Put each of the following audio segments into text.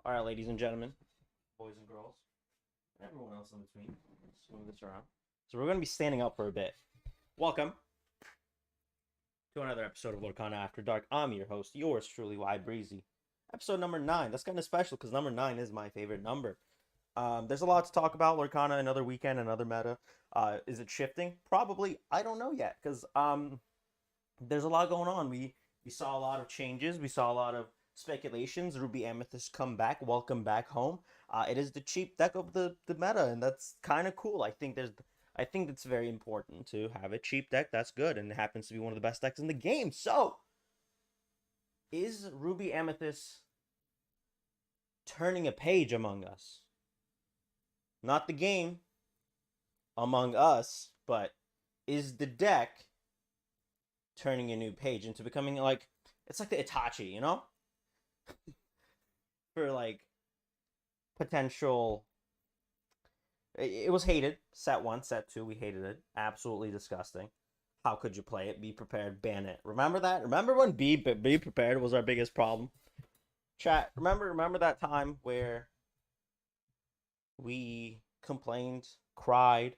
All right, ladies and gentlemen, boys and girls, and everyone else in between. Let's move this around. So we're going to be standing up for a bit. Welcome to another episode of Lorcana After Dark. I'm your host, yours truly, HYPEEEEEE. Episode number 9. That's kind of special because number 9 is my favorite number. There's a lot to talk about. Lorcana, another weekend, another meta. Is it shifting? Probably. I don't know yet because there's a lot going on. We saw a lot of changes. We saw a lot of speculations. Ruby Amethyst come back. Welcome back home. It is the cheap deck of the meta, and that's kind of cool. I think it's very important to have a cheap deck. That's good, and it happens to be one of the best decks in the game. So, is Ruby Amethyst turning a page among us? Not the game, among us, but is the deck turning a new page into becoming like, it's like the Itachi, you know? For like potential. It was hated. Set 1, set 2, we hated it. Absolutely disgusting. How could you play it? Be prepared, ban it. Remember that? Remember when be prepared was our biggest problem? Chat, remember that time where we complained, cried,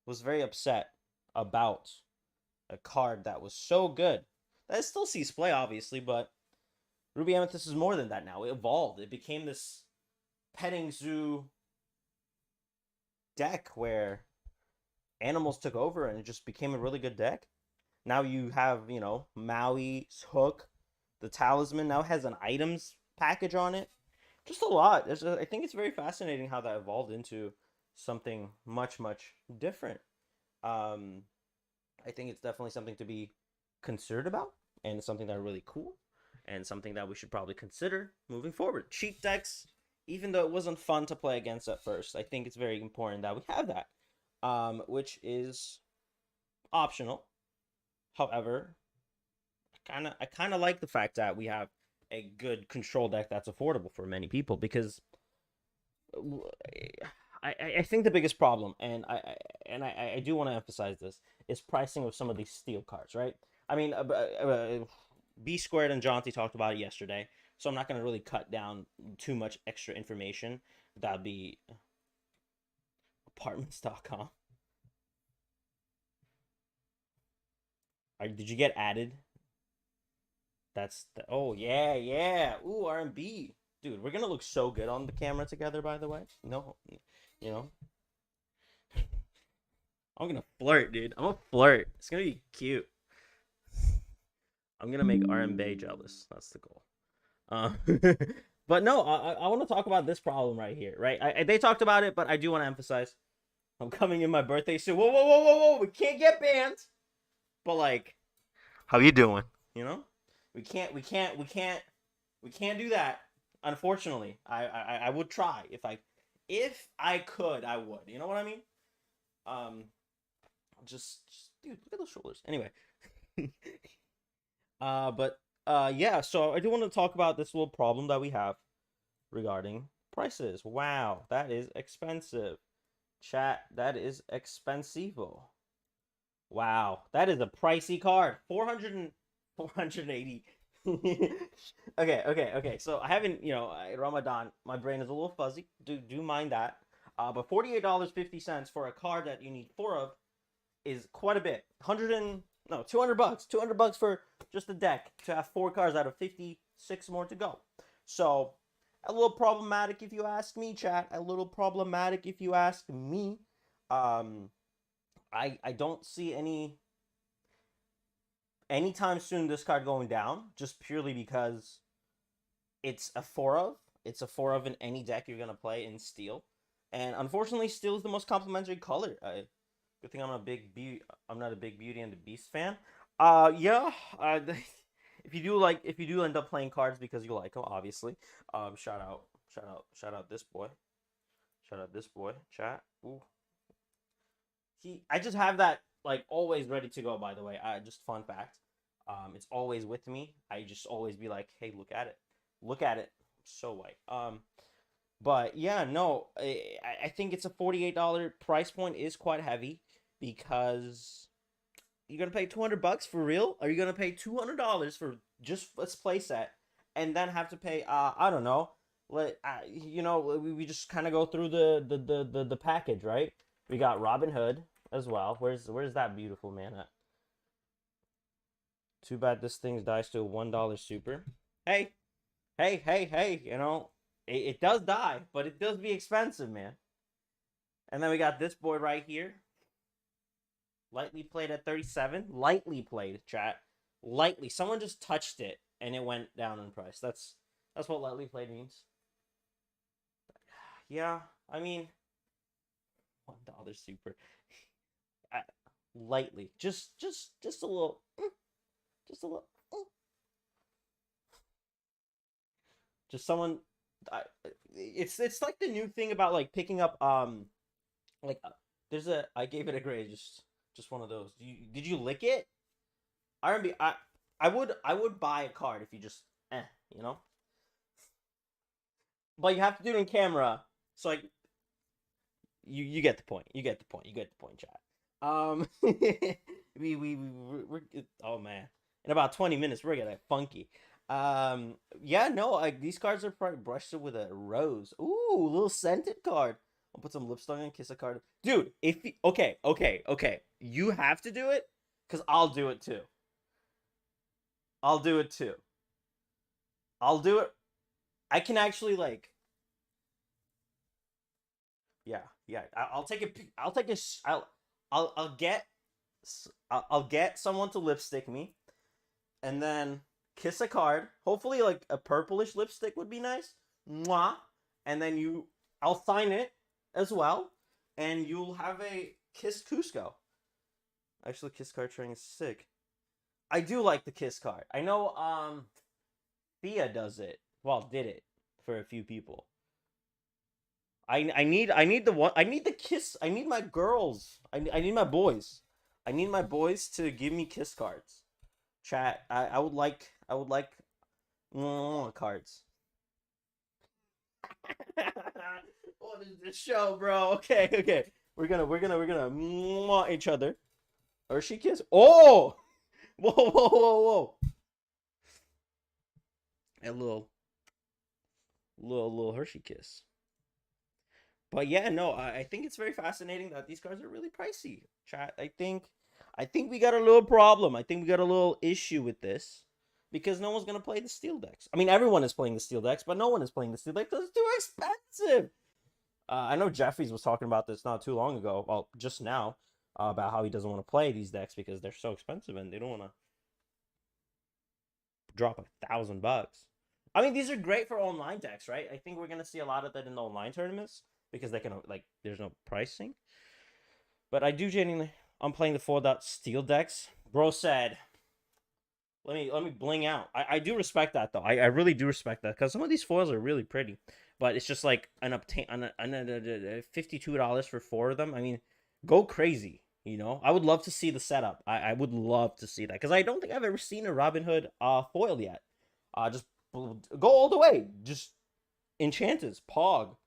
was very upset about a card that was so good that it still sees play, obviously, but Ruby Amethyst is more than that now. It evolved. It became this petting zoo deck where animals took over and it just became a really good deck. Now you have, Maui's hook. The talisman now has an items package on it. Just a lot. I think it's very fascinating how that evolved into something much, much different. I think it's definitely something to be considered about, and something that's really cool, and something that we should probably consider moving forward. Cheap decks, even though it wasn't fun to play against at first, I think it's very important that we have that, which is optional. However, I kind of like the fact that we have a good control deck that's affordable for many people, because I think the biggest problem, and I do want to emphasize this, is pricing of some of these steel cards, right? I mean, B Squared and Jaunty talked about it yesterday, so I'm not going to really cut down too much extra information. That'd be apartments.com. Did you get added? Oh, yeah. Ooh, R&B. Dude, we're going to look so good on the camera together, by the way. No, I'm going to flirt, dude. I'm going to flirt. It's going to be cute. I'm going to make R&B jealous. That's the goal. But no, I want to talk about this problem right here, right? They talked about it, but I do want to emphasize, I'm coming in my birthday suit. Whoa. We can't get banned. But, like, how you doing? We can't do that. Unfortunately, I would try. If I could, I would. You know what I mean? Just dude, look at those shoulders. Anyway. Yeah, so I do want to talk about this little problem that we have regarding prices. Wow, that is expensive. Chat, that is expensivo. Wow, that is a pricey card. 480. Okay. So I haven't, Ramadan, my brain is a little fuzzy. Do mind that. But $48.50 for a card that you need 4 of is quite a bit. $200. $200 for just a deck to have 4 cards out of 56 more to go. So a little problematic if you ask me, chat. A little problematic if you ask me. I don't see anytime soon this card going down, just purely because it's a 4 of. It's a 4 of in any deck you're gonna play in steel, and unfortunately, steel is the most complementary color. Good thing I'm not a big Beauty and the Beast fan. Yeah. If you do end up playing cards because you like them, obviously. Shout out this boy. Shout out this boy. Chat. Ooh. I just have that like always ready to go, by the way. Just fun fact. It's always with me. I just always be like, hey, look at it. So white. But yeah, no, I think it's a $48 price point is quite heavy, because you're gonna pay $200 for real? Are you gonna pay $200 for just this playset and then have to pay I don't know, you know, we just kind of go through the package, right? We got Robin Hood as well. Where's that beautiful man at? Too bad this thing dies to a $1 super. Hey, hey, you know, it does die, but it does be expensive, man. And then we got this boy right here. Lightly played at 37. Lightly played, chat. Lightly. Someone just touched it and it went down in price. That's what lightly played means. Yeah, I mean, $1 super. Lightly. Just a little. Just a little. Just someone. It's like the new thing about like picking up like there's a I gave it a grade, just one of those. Did you lick it? I would buy a card if you just you know. But you have to do it in camera. So like you get the point. You get the point. You get the point, chat. We're oh man. In about 20 minutes we're gonna funky. Yeah, no, these cards are probably brushed with a rose. Ooh, little scented card. I'll put some lipstick on, kiss a card. Dude, if you, okay. You have to do it, because I'll do it too. I'll do it too. I'll do it. I can actually like. Yeah. I'll take a. I'll take a. I'll get. I'll get someone to lipstick me, and then kiss a card. Hopefully, like a purplish lipstick would be nice. Mwah. And then I'll sign it as well, and you'll have a kiss Cusco. Actually, kiss card trading is sick. I do like the kiss card. I know Thea does it. Well, did it for a few people. I need the one. I need the kiss. I need my girls. I need my boys. I need my boys to give me kiss cards. Chat. I would like cards. What is this show, bro? Okay. We're gonna each other. Or she kiss. Oh! Whoa. A little Hershey kiss. But yeah, no, I think it's very fascinating that these cards are really pricey. Chat, I think we got a little problem. I think we got a little issue with this. Because no one's gonna play the steel decks. I mean, everyone is playing the steel decks, but no one is playing the steel decks because it's too expensive. I know Jeffries was talking about this not too long ago. Well, just now, about how he doesn't want to play these decks because they're so expensive and they don't want to drop $1,000. I mean, these are great for online decks, right? I think we're gonna see a lot of that in the online tournaments because they can like there's no pricing. But I do genuinely. I'm playing the 4-dot steel decks. Bro said. Let me bling out. I do respect that though. I really do respect that because some of these foils are really pretty, but it's just like $52 for 4 of them. I mean, go crazy. You know, I would love to see the setup. I would love to see that because I don't think I've ever seen a Robin Hood foil yet. Just go all the way. Just Enchanteds, Pog.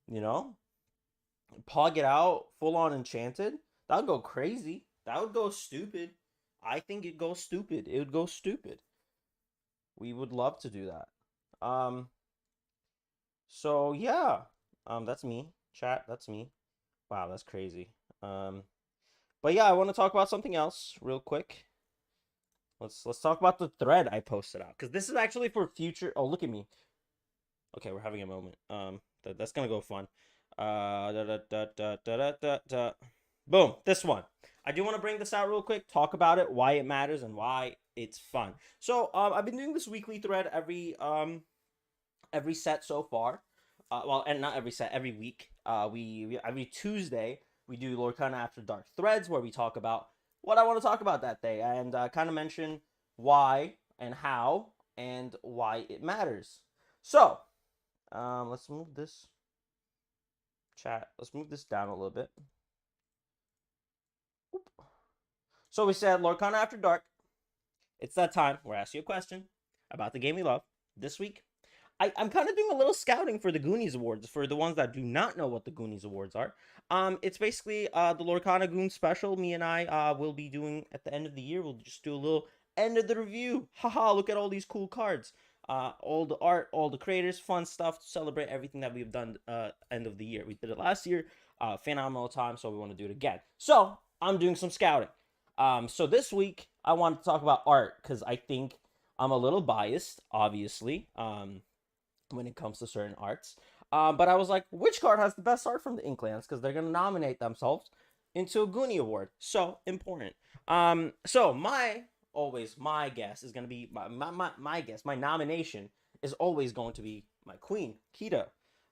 You know, Pog it out full on Enchanted. That would go crazy. That would go stupid. I think it goes stupid. It would go stupid. We would love to do that. So yeah. That's me. Chat, that's me. Wow, that's crazy. But yeah, I want to talk about something else real quick. Let's talk about the thread I posted out. Because this is actually for future. Oh, look at me. Okay, we're having a moment. That's gonna go fun. Boom, this one. I do want to bring this out real quick, talk about it, why it matters, and why it's fun. So, I've been doing this weekly thread every set so far. Well, and not every set, every week. We every Tuesday we do Lorcana After Dark threads where we talk about what I want to talk about that day and kind of mention why and how and why it matters. So, let's move this chat. Let's move this down a little bit. So we said Lorcana After Dark. It's that time where I ask you a question about the game we love. This week, I'm kind of doing a little scouting for the Goonies Awards. For the ones that do not know what the Goonies Awards are, it's basically the Lorcana Goon special. Me and I will be doing at the end of the year. We'll just do a little end of the review. Haha! Look at all these cool cards. all the art, all the creators, fun stuff to celebrate everything that we've done end of the year. We did it last year, phenomenal time, so we want to do it again. So I'm doing some scouting. So this week I wanted to talk about art because I think I'm a little biased, obviously, when it comes to certain arts. But I was like, which card has the best art from the INKLANDS? Because they're gonna nominate themselves into a Goonie Award. So important. So my guess is gonna be my guess. My nomination is always going to be my queen, Kita.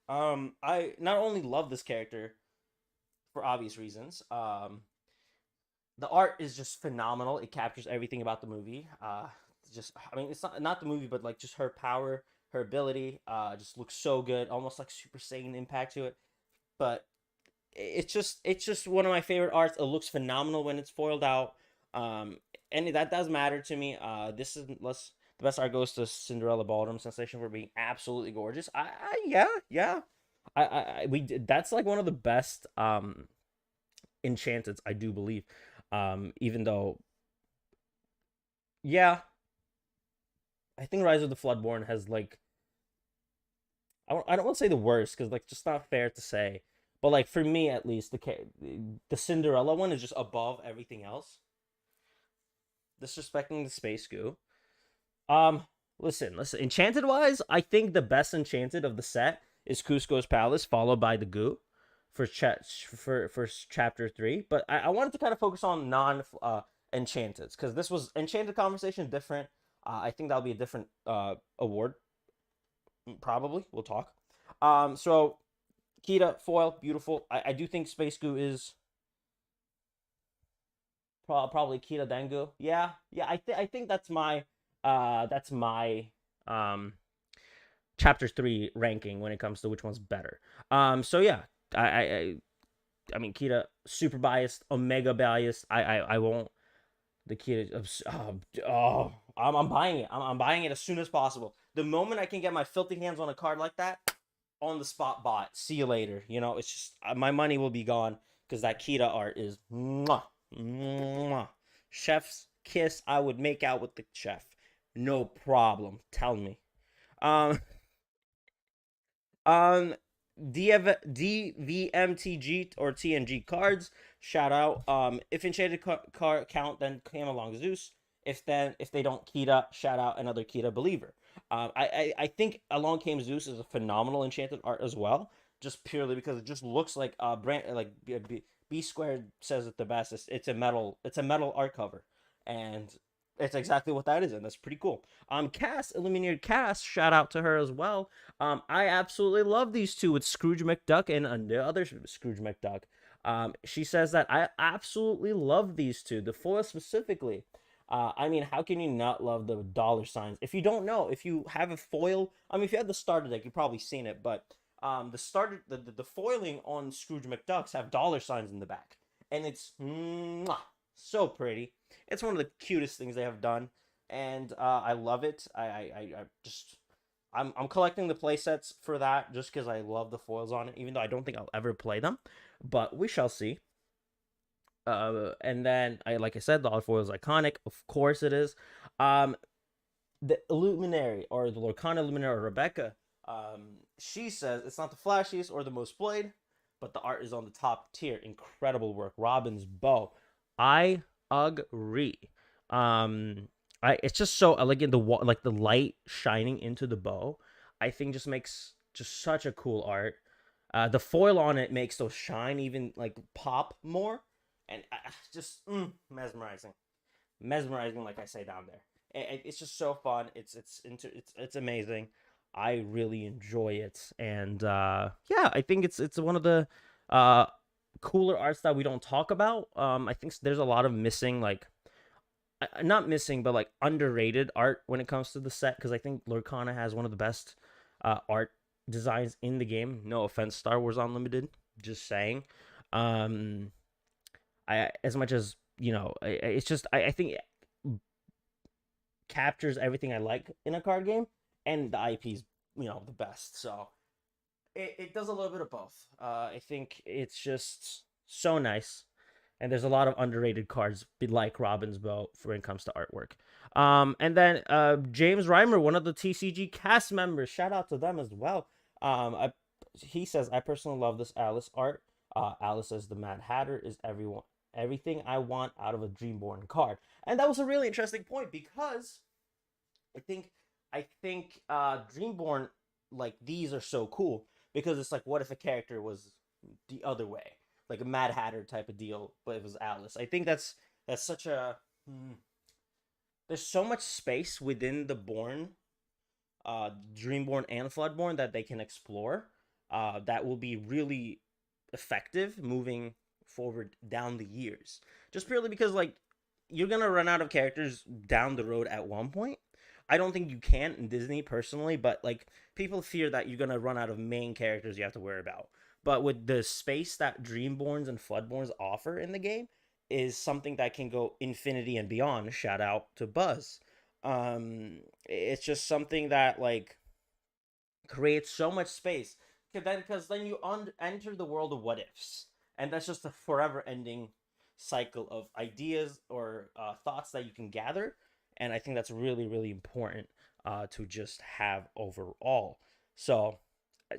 I not only love this character for obvious reasons. The art is just phenomenal. It captures everything about the movie. Just I mean, it's not the movie, but like just her power, her ability. Just looks so good, almost like Super Saiyan impact to it. But it's just one of my favorite arts. It looks phenomenal when it's foiled out. And that does matter to me. This is less the best art goes to Cinderella Ballroom Sensation for being absolutely gorgeous. Yeah. We did, that's like one of the best enchanteds, I do believe. Even though, yeah, I think Rise of the Floodborn has like I don't want to say the worst because like just not fair to say, but like for me at least the Cinderella one is just above everything else. Disrespecting the space goo. Um, listen. Enchanted wise, I think the best enchanted of the set is Cusco's Palace, followed by the goo for for chapter 3. But I wanted to kind of focus on non enchanted because this was enchanted conversation different. I think that'll be a different award. Probably we'll talk. So Kita foil, beautiful. I do think Space Goo is probably Kita Dengu. Yeah. I think that's my um chapter 3 ranking when it comes to which one's better. So yeah, I mean Kita super biased, omega biased. I won't the Kita. I'm buying it. I'm buying it as soon as possible. The moment I can get my filthy hands on a card like that, on the spot bought. See you later. You know, it's just my money will be gone because that Kita art is mwah, mwah. Chef's kiss. I would make out with the chef, no problem. Tell me. Um, um, DVMTG or TNG cards. Shout out. If enchanted card count, then came along Zeus. If they don't Kita, shout out another Kita believer. I think Along Came Zeus is a phenomenal enchanted art as well, just purely because it just looks like brand like B squared says it the best. It's a metal art cover, and it's exactly what that is, and that's pretty cool. Cass, Illuminated Cass, shout out to her as well. I absolutely love these two with Scrooge McDuck and the other Scrooge McDuck. She says that I absolutely love these two, the foil specifically. I mean, how can you not love the dollar signs? If you don't know, if you have a foil, I mean, if you have the starter deck, you've probably seen it, but the foiling on Scrooge McDucks have dollar signs in the back, and it's mwah, so pretty. It's one of the cutest things they have done, and I love it. I just I'm collecting the playsets for that just because I love the foils on it, even though I don't think I'll ever play them, but we shall see. And then like I said, the art foil is iconic. Of course it is. The Illuminary or the Lorcana Luminary Rebecca. She says it's not the flashiest or the most played, but the art is on the top tier. Incredible work. Robin's bow. I agree. It's just so elegant. Like the light shining into the bow, I think just makes just such a cool art. The foil on it makes those shine even like pop more, and just mesmerizing, like I say down there. It's just so fun. It's amazing. I really enjoy it, and yeah, I think it's one of the uh cooler arts that we don't talk about. I think there's a lot of missing, like not missing, but like underrated art when it comes to the set because I think Lorcana has one of the best art designs in the game. No offense, Star Wars Unlimited, just saying. I as much as it's just I think it captures everything I like in a card game, and the IP's the best. So it does a little bit of both. I think it's just so nice, and there's a lot of underrated cards like Robin's Bow when it comes to artwork. And then James Reimer, one of the TCG cast members, shout out to them as well. He says, I personally love this Alice art. Alice as the Mad Hatter is everything I want out of a Dreamborn card. And that was a really interesting point because I think Dreamborn, like, these are so cool because it's like, what if a character was the other way, like a Mad Hatter type of deal, but it was Alice. I think that's such a there's so much space within the Born, Dreamborn and Floodborn that they can explore. That will be really effective moving forward down the years. Just purely because, like, you're gonna run out of characters down the road at one point. I don't think you can in Disney personally, but like, people fear that you're gonna run out of main characters you have to worry about. But with the space that Dreamborns and Floodborns offer in the game, is something that can go infinity and beyond. Shout out to Buzz. It's just something that, like, creates so much space. Because then you enter the world of what ifs, and that's just a forever ending cycle of ideas or thoughts that you can gather. And I think that's really, really important to just have overall. So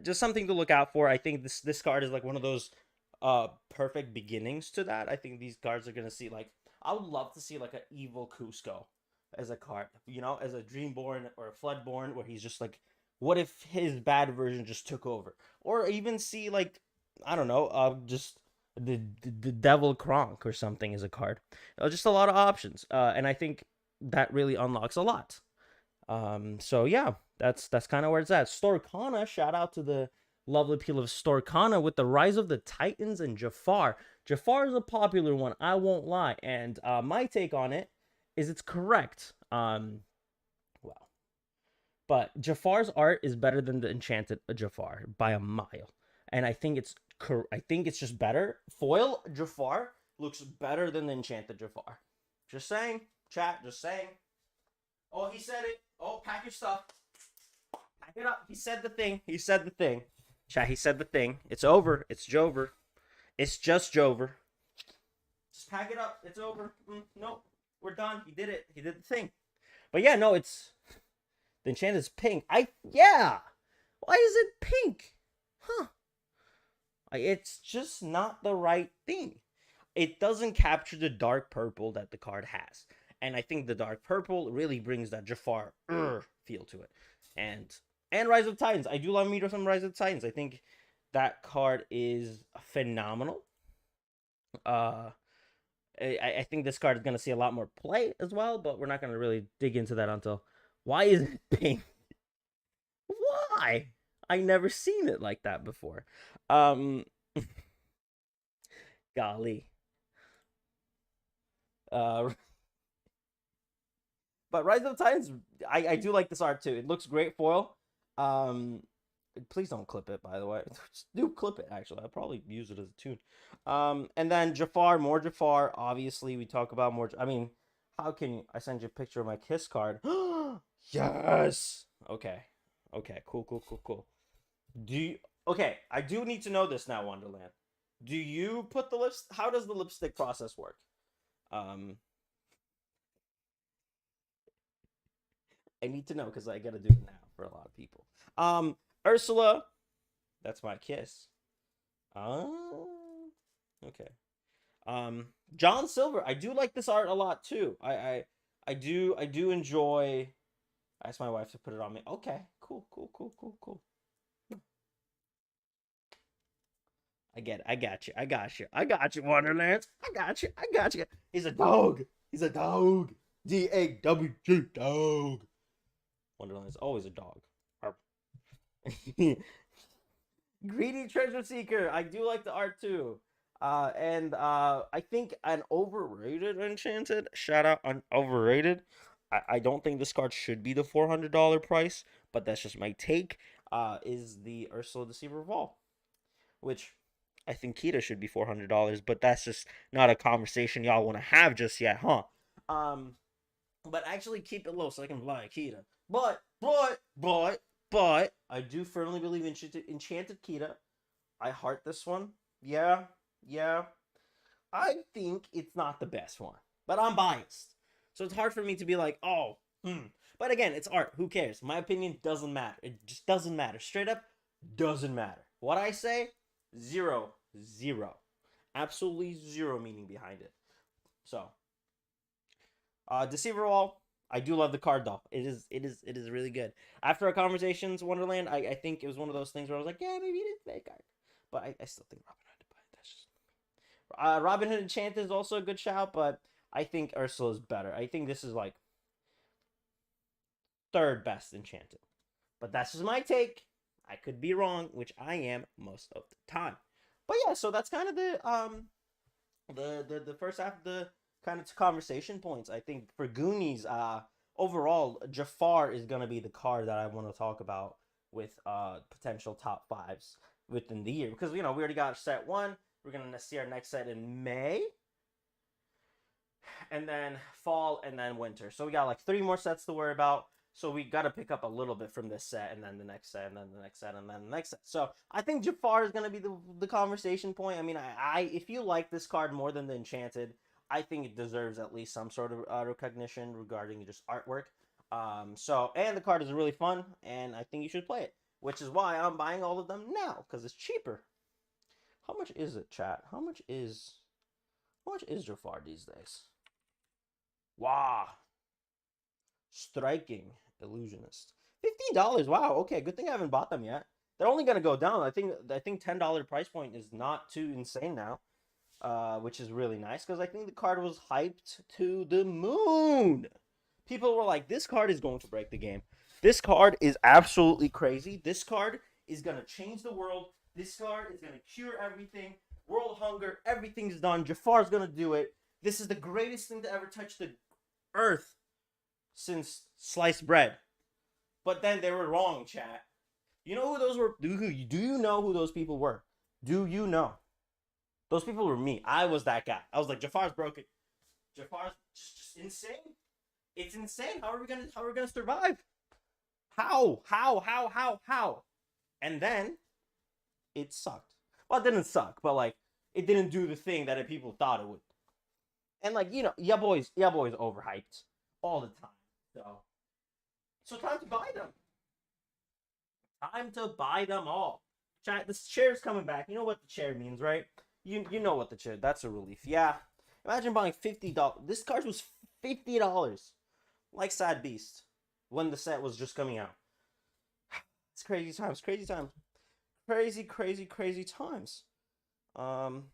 just something to look out for. I think this card is like one of those perfect beginnings to that. I think these cards are gonna see, like, I would love to see like an evil Cusco as a card, as a Dreamborn or a Floodborn, where he's just like, what if his bad version just took over? Or even see, like, I don't know, just the Devil Kronk or something as a card. Just a lot of options, and I think that really unlocks a lot. So yeah, that's kind of where it's at. Storcana, shout out to the lovely people of Storcana with the Rise of the Titans and Jafar. Jafar is a popular one, I won't lie, and my take on it is it's correct. Well, but Jafar's art is better than the Enchanted Jafar by a mile, and I think it's just better. Foil Jafar looks better than the Enchanted Jafar. Just saying, chat. Just saying. Oh, he said it. Oh, pack your stuff. Pack it up. He said the thing. He said the thing. Chat, he said the thing. It's over. It's Jover. It's just Jover. Just pack it up. It's over. Nope. We're done. He did it. He did the thing. But yeah, no, it's... The Enchanted's pink. Yeah! Why is it pink? Huh. It's just not the right thing. It doesn't capture the dark purple that the card has. And I think the dark purple really brings that Jafar feel to it. And Rise of Titans. I do love me some Rise of Titans. I think that card is phenomenal. I think this card is going to see a lot more play as well, but we're not going to really dig into that until... Why is it pink? Why? I never seen it like that before. Golly. But Rise of Titans, I do like this art too. It looks great foil. Please don't clip it, by the way. Just do clip it, actually. I'll probably use it as a tune. And then Jafar, more Jafar. Obviously, we talk about more... I mean, how can you... I send you a picture of my Kiss card. Yes! Okay. Okay, cool. Okay, I do need to know this now, Wonderland. Do you put the lips... How does the lipstick process work? I need to know because I gotta do it now for a lot of people. Ursula, that's my Kiss. Okay. John Silver, I do like this art a lot too. I do enjoy. I asked my wife to put it on me. Okay, cool. I get it. I got you, Wonderlands. I got you. He's a dog. DAWG, dog. Wonderland is always a dog. Greedy Treasure Seeker. I do like the art too. And I think an overrated Enchanted. Shout out on overrated. I don't think this card should be the $400 price, but that's just my take. Is the Ursula Deceiver of All, which I think Kita should be $400, but that's just not a conversation y'all want to have just yet, huh? But actually keep it low so I can fly Kita. But I do firmly believe in Enchanted Kita. I heart this one. Yeah. I think it's not the best one, but I'm biased. So it's hard for me to be like, oh, But again, it's art. Who cares? My opinion doesn't matter. It just doesn't matter. Straight up, doesn't matter. What I say, zero. Absolutely zero meaning behind it. So, Deceiver Wall, I do love the card though. It is really good. After our conversations, Wonderland, I think it was one of those things where I was like, yeah, maybe it is a bad card. But I still think Robin Hood. That's just Robin Hood Enchanted is also a good shout, but I think Ursula is better. I think this is like third best Enchanted. But that's just my take. I could be wrong, which I am most of the time. But yeah, so that's kind of the first half of the kind of conversation points. I think for Goonies, overall, Jafar is gonna be the card that I want to talk about with potential top fives within the year, because we already got set 1. We're gonna see our next set in May, and then fall, and then winter. So we got like 3 more sets to worry about. So we got to pick up a little bit from this set, and then the next set, and then the next set, and then the next set. So I think Jafar is going to be the conversation point. I mean, if you like this card more than the Enchanted, I think it deserves at least some sort of recognition regarding just artwork. And the card is really fun, and I think you should play it, which is why I'm buying all of them now, because it's cheaper. How much is it, chat? How much is Jafar these days? Wow. Striking Illusionist, $15. Wow. Okay, good thing I haven't bought them yet. They're only gonna go down. I think $10 price point is not too insane now, which is really nice, because I think the card was hyped to the moon. People were like, "This card is going to break the game. This card is absolutely crazy. This card is gonna change the world. This card is gonna cure everything. World hunger. Everything's done. Jafar's gonna do it. This is the greatest thing to ever touch the earth since sliced bread." But then they were wrong, chat. You know who those were? Do you know who those people were? Do you know? Those people were me. I was that guy. I was like, Jafar's broken. Jafar's just insane. It's insane. How are we gonna survive? How? And then it sucked. Well, it didn't suck, but like it didn't do the thing that people thought it would. And like, ya boys overhyped all the time. So time to buy them. Time to buy them all. Chat, this chair's coming back. You know what the chair means, right? You know what the chair. That's a relief. Yeah. Imagine buying $50. This card was $50. Like Sad Beast, when the set was just coming out. It's crazy times. Crazy times. Crazy times. Then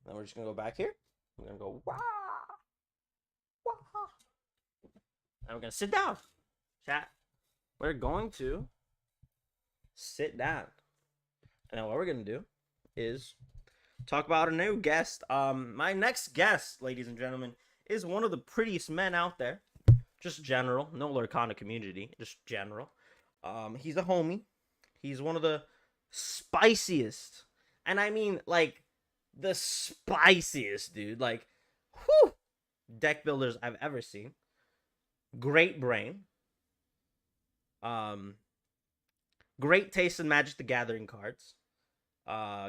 we're just gonna go back here. We're gonna go wow. And we're gonna sit down. Chat. We're going to sit down. And then what we're gonna do is talk about a new guest. My next guest, ladies and gentlemen, is one of the prettiest men out there. Just general, no Lorcana community, just general. He's a homie. He's one of the spiciest, and I mean like the spiciest, dude. Like, whew, deck builders I've ever seen. Great brain. Great taste in Magic the Gathering cards.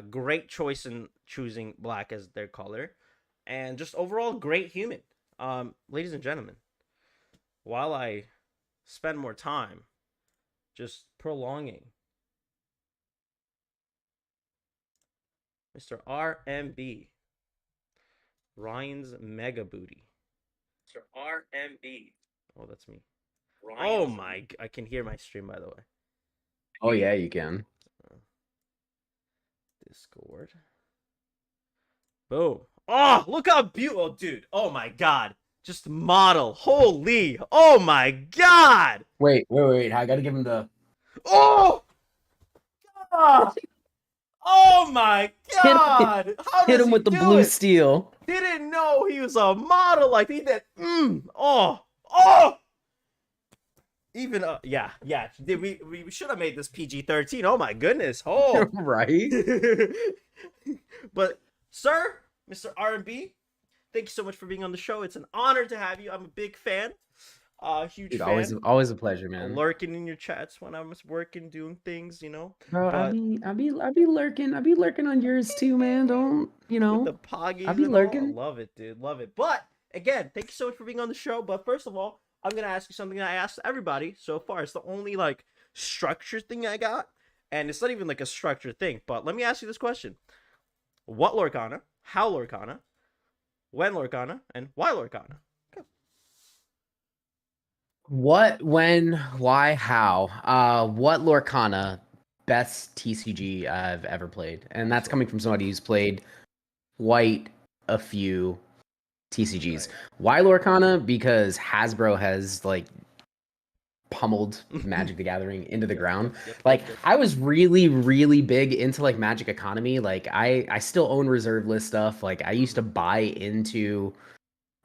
Great choice in choosing black as their color. And just overall great human. Ladies and gentlemen, while I spend more time just prolonging Mr. RMB, Ryan's Mega Booty. Mr. RMB. Oh, that's me. Oh my, I can hear my stream, by the way. Oh yeah, you can. Discord. Boom. Oh, look how beautiful, dude. Oh my god. Just model. Holy. Oh my god. Wait. I gotta give him the. Oh! God. Oh my god. How Hit him with the blue steel. Didn't know he was a model like he did. Oh. Even yeah. We should have made this PG-13. Oh my goodness. Oh. Right. But sir, Mr. R&B, thank you so much for being on the show. It's an honor to have you. I'm a big fan. Huge Dude, fan. always a pleasure, man. Lurking in your chats when I was working, doing things, you know. Bro, but I be lurking. I be lurking on yours too, man. Don't, you know. With the poggies, I be lurking. Love it, dude. Love it. But again, thank you so much for being on the show. But first of all, I'm gonna ask you something that I asked everybody so far. It's the only like structured thing I got, and it's not even like a structured thing. But let me ask you this question: what Lorcana? How Lorcana? When Lorcana? And why Lorcana? What, when, why, how? What Lorcana? Best TCG I've ever played, and that's coming from somebody who's played quite a few TCGs. Right. Why Lorcana? Because Hasbro has like pummeled Magic the Gathering into the ground. Like I was really, really big into like Magic Economy. Like I still own reserve list stuff. Like I used to buy into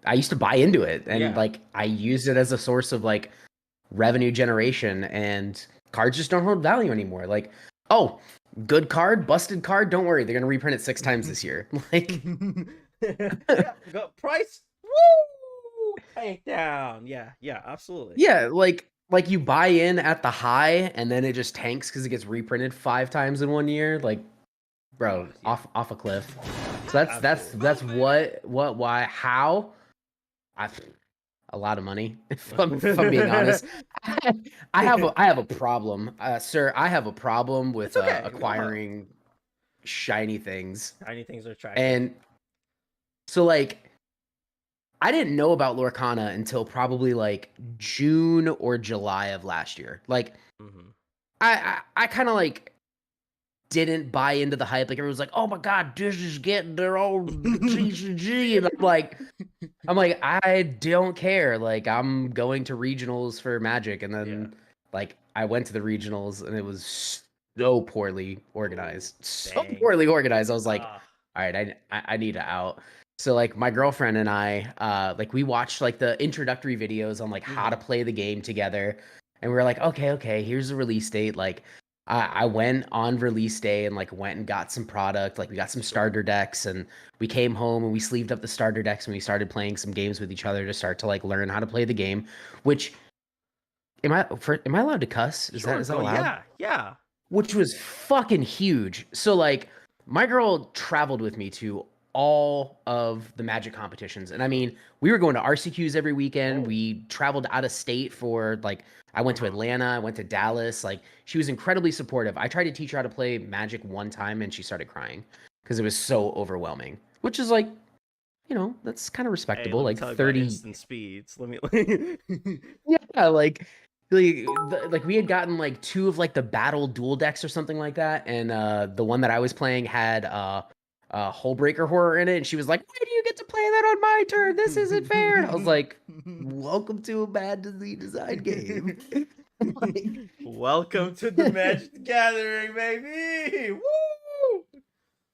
it, and Yeah. like I used it as a source of like revenue generation, and cards just don't hold value anymore. Like, oh, good card, busted card, don't worry, they're gonna reprint it 6 times this year. Like yeah, go price. Woo! Take down. Yeah, yeah, absolutely. yeah, like you buy in at the high and then it just tanks because it gets reprinted 5 times in 1 year. Like, bro, Yeah. off a cliff. So that's what why how I a lot of money. If I'm being honest, I have a problem, sir. I have a problem with It's okay. acquiring shiny things, Tiny things are attractive. and so like I didn't know about Lorcana until probably like June or July of last year. Like Mm-hmm. I kind of like didn't buy into the hype. Like everyone's like, "Oh my god, this is getting their own TCG," and I'm like, I don't care. Like I'm going to regionals for Magic, and then like I went to the regionals, and it was so poorly organized, Dang. I was like, all right, I need to out. So like my girlfriend and I, like we watched like the introductory videos on like how to play the game together, and we were like, okay, here's the release date. Like I went on release day and like went and got some product. Like we got some starter decks, and we came home and we sleeved up the starter decks, and we started playing some games with each other to start to like learn how to play the game. Which am I allowed to cuss? Is that allowed? Yeah. Which was fucking huge. So like my girl traveled with me to all of the Magic competitions. And I mean, we were going to RCQs every weekend. We traveled out of state for like I went to Atlanta, I went to Dallas. Like she was incredibly supportive. I tried to teach her how to play Magic one time and she started crying because it was so overwhelming. Which is like, that's kind of Hey, respectable. let me Like tell you about 30. instant speeds. Let me. Yeah, like we had gotten like 2 of like the battle dual decks or something like that, and the one that I was playing had Hullbreaker Horror in it, and she was like, "Why do you get to play that on my turn? This isn't fair." And I was like, "Welcome to a badly designed game." Like, Welcome to the Magic the Gathering, baby! Woo!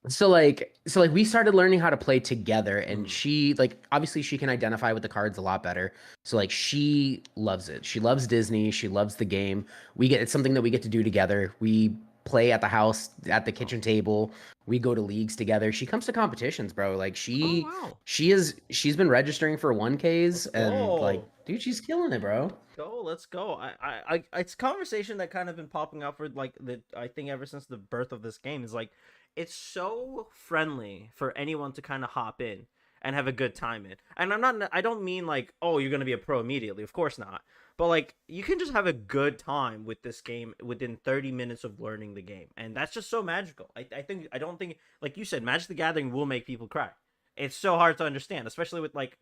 so like we started learning how to play together, and she like obviously she can identify with the cards a lot better. So like she loves it. She loves Disney. She loves the game. It's something that we get to do together. We play at the house at the kitchen table. We go to leagues together. She comes to competitions, bro. Like Wow. she's been registering for 1Ks, and like Oh. dude, she's killing it, bro. Let's go. It's a conversation that kind of been popping up for like I think ever since the birth of this game is like, it's so friendly for anyone to kind of hop in and have a good time in. And I don't mean like, oh, you're gonna be a pro immediately. Of course not. But like, you can just have a good time with this game within 30 minutes of learning the game, and that's just so magical. I don't think, like you said, Magic the Gathering will make people cry. It's so hard to understand, especially with like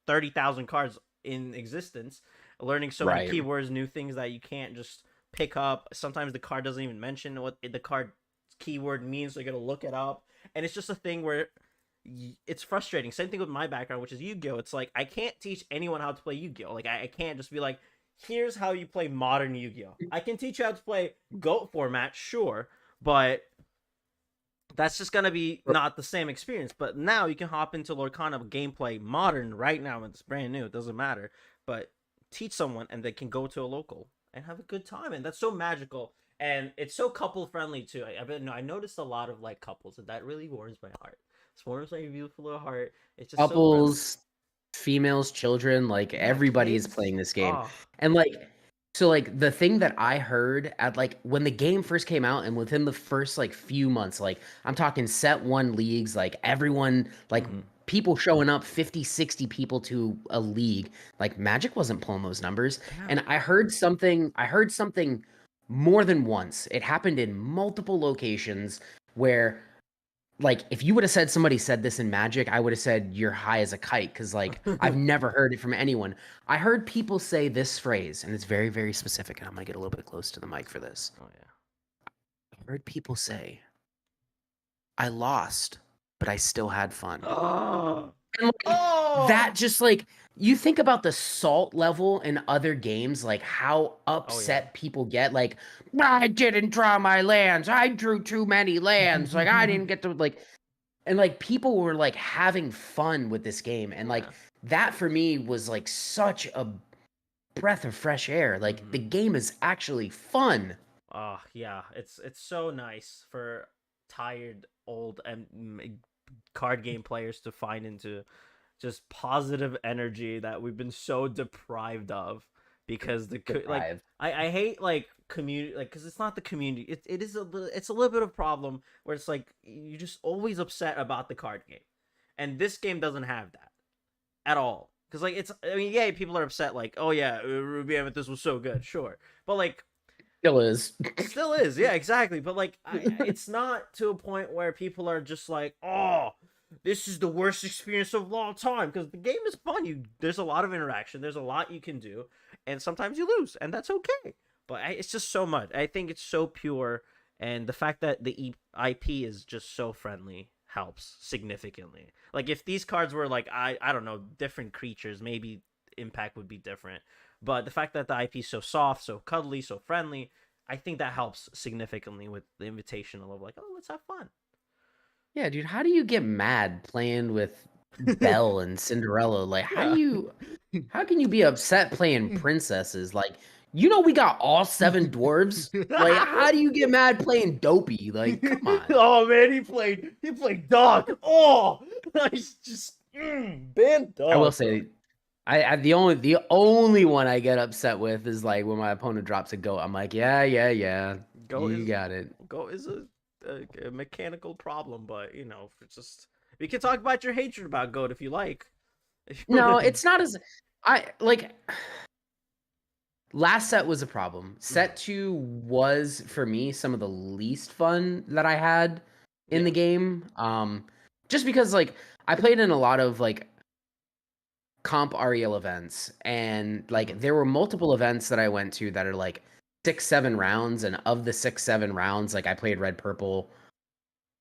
30,000 cards in existence, learning so many Right. keywords, new things that you can't just pick up. Sometimes the card doesn't even mention what the card keyword means, so you gotta look it up. And it's just a thing where it's frustrating. Same thing with my background, which is Yu-Gi-Oh. It's like I can't teach anyone how to play Yu-Gi-Oh. Like I can't just be like, here's how you play modern Yu-Gi-Oh. I can teach you how to play GOAT format, sure, but that's just gonna be not the same experience. But now you can hop into Lorcana gameplay modern right now. It's brand new. It doesn't matter. But teach someone and they can go to a local and have a good time, and that's so magical. And it's so couple friendly too. I noticed a lot of like couples, and that really warms my heart. It warms my beautiful little heart. It's just so friendly. Couples, females, children, like Yeah, everybody is kids. playing this game. Oh, And like so like the thing that I heard at like when the game first came out and within the first like few months, like I'm talking set 1 leagues, like everyone like people showing up 50, 60 people to a league. Like Magic wasn't pulling those numbers. Yeah. And I heard something more than once. It happened in multiple locations where like if you would have said somebody said this in Magic, I would have said you're high as a kite because like I've never heard it from anyone. I heard people say this phrase, and it's very, very specific, and I'm gonna get a little bit close to the mic for this. Oh yeah. I heard people say, I lost, but I still had fun. Oh. And like, that just like you think about the salt level in other games, like how upset people get. Like, I didn't draw my lands. I drew too many lands. Like, I didn't get to like, and like people were like having fun with this game, and like that for me was like such a breath of fresh air. Like the game is actually fun. Oh yeah, it's so nice for tired old and card game players to find into just positive energy that we've been so deprived of because like Deprived. I hate like community like because it's not the community it is it's a little bit of a problem where it's like you're just always upset about the card game, and this game doesn't have that at all because like it's I mean yeah people are upset like oh yeah Ruby Amethyst was so good sure but like Still is. still is yeah exactly but like it's not to a point where people are just like oh this is the worst experience of all time because the game is fun there's a lot of interaction there's a lot you can do and sometimes you lose and that's okay but it's just so much I think it's so pure and the fact that the IP is just so friendly helps significantly like if these cards were like I don't know different creatures maybe impact would be different but the fact that the IP is so soft so cuddly so friendly I think that helps significantly with the invitational of like oh let's have fun. Yeah, dude, how do you get mad playing with Belle and Cinderella? Like, Yeah. how can you be upset playing princesses? Like, you know we got all 7 dwarves. Like, how do you get mad playing Dopey? Like, come on. Oh man, he played dog. Oh, nice, just ban I will dog. say, I the only one I get upset with is like when my opponent drops a goat. I'm like, yeah, Go you is got it. go is a mechanical problem, but you know, it's just we can talk about your hatred about goat if you like. If you No, wanna- it's not as I like. Last set was a problem. Set 2 was for me some of the least fun that I had in the Yeah. game. Just because like I played in a lot of like comp REL events and like there were multiple events that I went to that are like 6, 7 rounds, and of the 6, 7 rounds, like I played red purple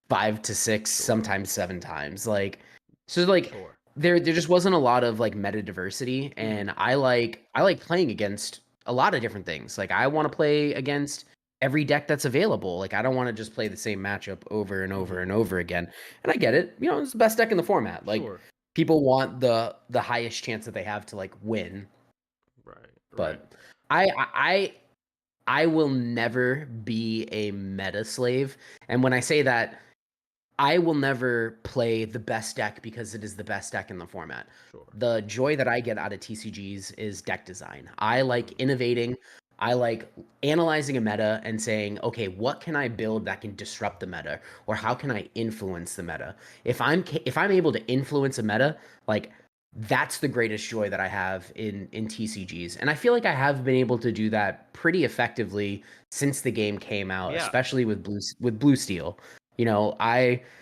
5 to 6, Sure. sometimes 7 times. Like so like Sure. there just wasn't a lot of like meta diversity, and I like playing against a lot of different things. Like I want to play against every deck that's available. Like I don't want to just play the same matchup over and over and over again. And I get it. You know, it's the best deck in the format. Like Sure. people want the highest chance that they have to like win. Right. Right. But I will never be a meta slave. And when I say that, I will never play the best deck because it is the best deck in the format. Sure. The joy that I get out of TCGs is deck design. I like innovating. I like analyzing a meta and saying, okay, what can I build that can disrupt the meta, or how can I influence the meta? If I'm able to influence a meta, like that's the greatest joy that I have in TCGs. And I feel like I have been able to do that pretty effectively since the game came out, Yeah. especially with Blue Steel. You know,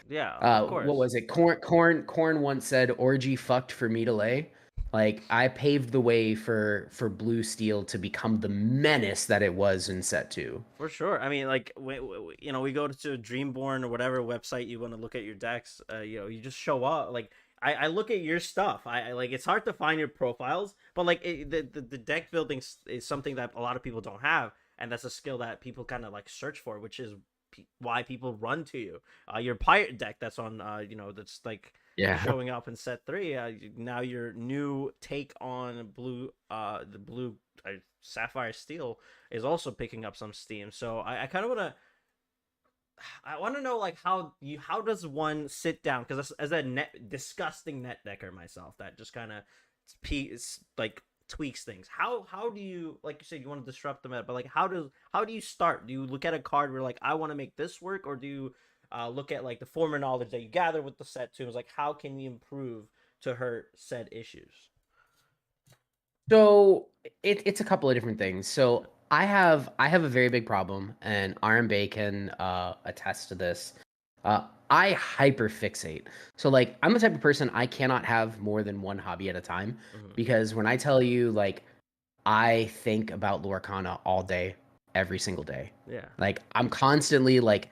Yeah. Of course. what was it? Corn once said, "Orgy fucked for me to lay." Like I paved the way for Blue Steel to become the menace that it was in set 2. For sure. I mean, like, you know, we go to Dreamborn or whatever website you want to look at your decks. You know, you just show up. Like, I look at your stuff. I like it's hard to find your profiles, but like the deck building is something that a lot of people don't have, and that's a skill that people kind of like search for, which is why people run to you. Your pirate deck that's on, you know, that's like Yeah. showing up in set 3. Now your new take on the blue sapphire steel is also picking up some steam. So I kind of I want to know like how does one sit down because as a disgusting net decker myself that just kind of like tweaks things. How do you like you said you want to disrupt the meta, but like how do you start? Do you look at a card where like I want to make this work, or do you look at like the former knowledge that you gather with the set too. It's like how can you improve to hurt said issues? So it's a couple of different things. So I have a very big problem, and Iron Bay can attest to this. I hyperfixate. So like I'm the type of person I cannot have more than one hobby at a time Mm-hmm. because when I tell you like I think about Lorcana all day, every single day. Yeah. Like I'm constantly like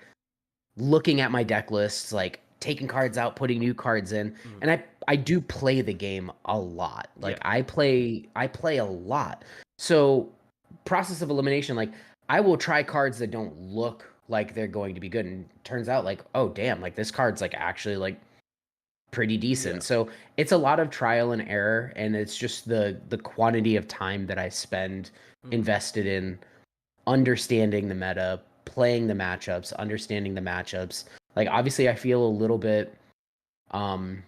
looking at my deck lists, like taking cards out, putting new cards in, Mm-hmm. and I do play the game a lot. Like Yeah. I play a lot. So process of elimination, like I will try cards that don't look like they're going to be good, and turns out like oh damn, like this card's like actually like pretty Yeah. decent. So it's a lot of trial and error, and it's just the quantity of time that I spend Mm-hmm. invested in understanding the meta, playing the matchups, understanding the matchups. Like obviously I feel a little bit um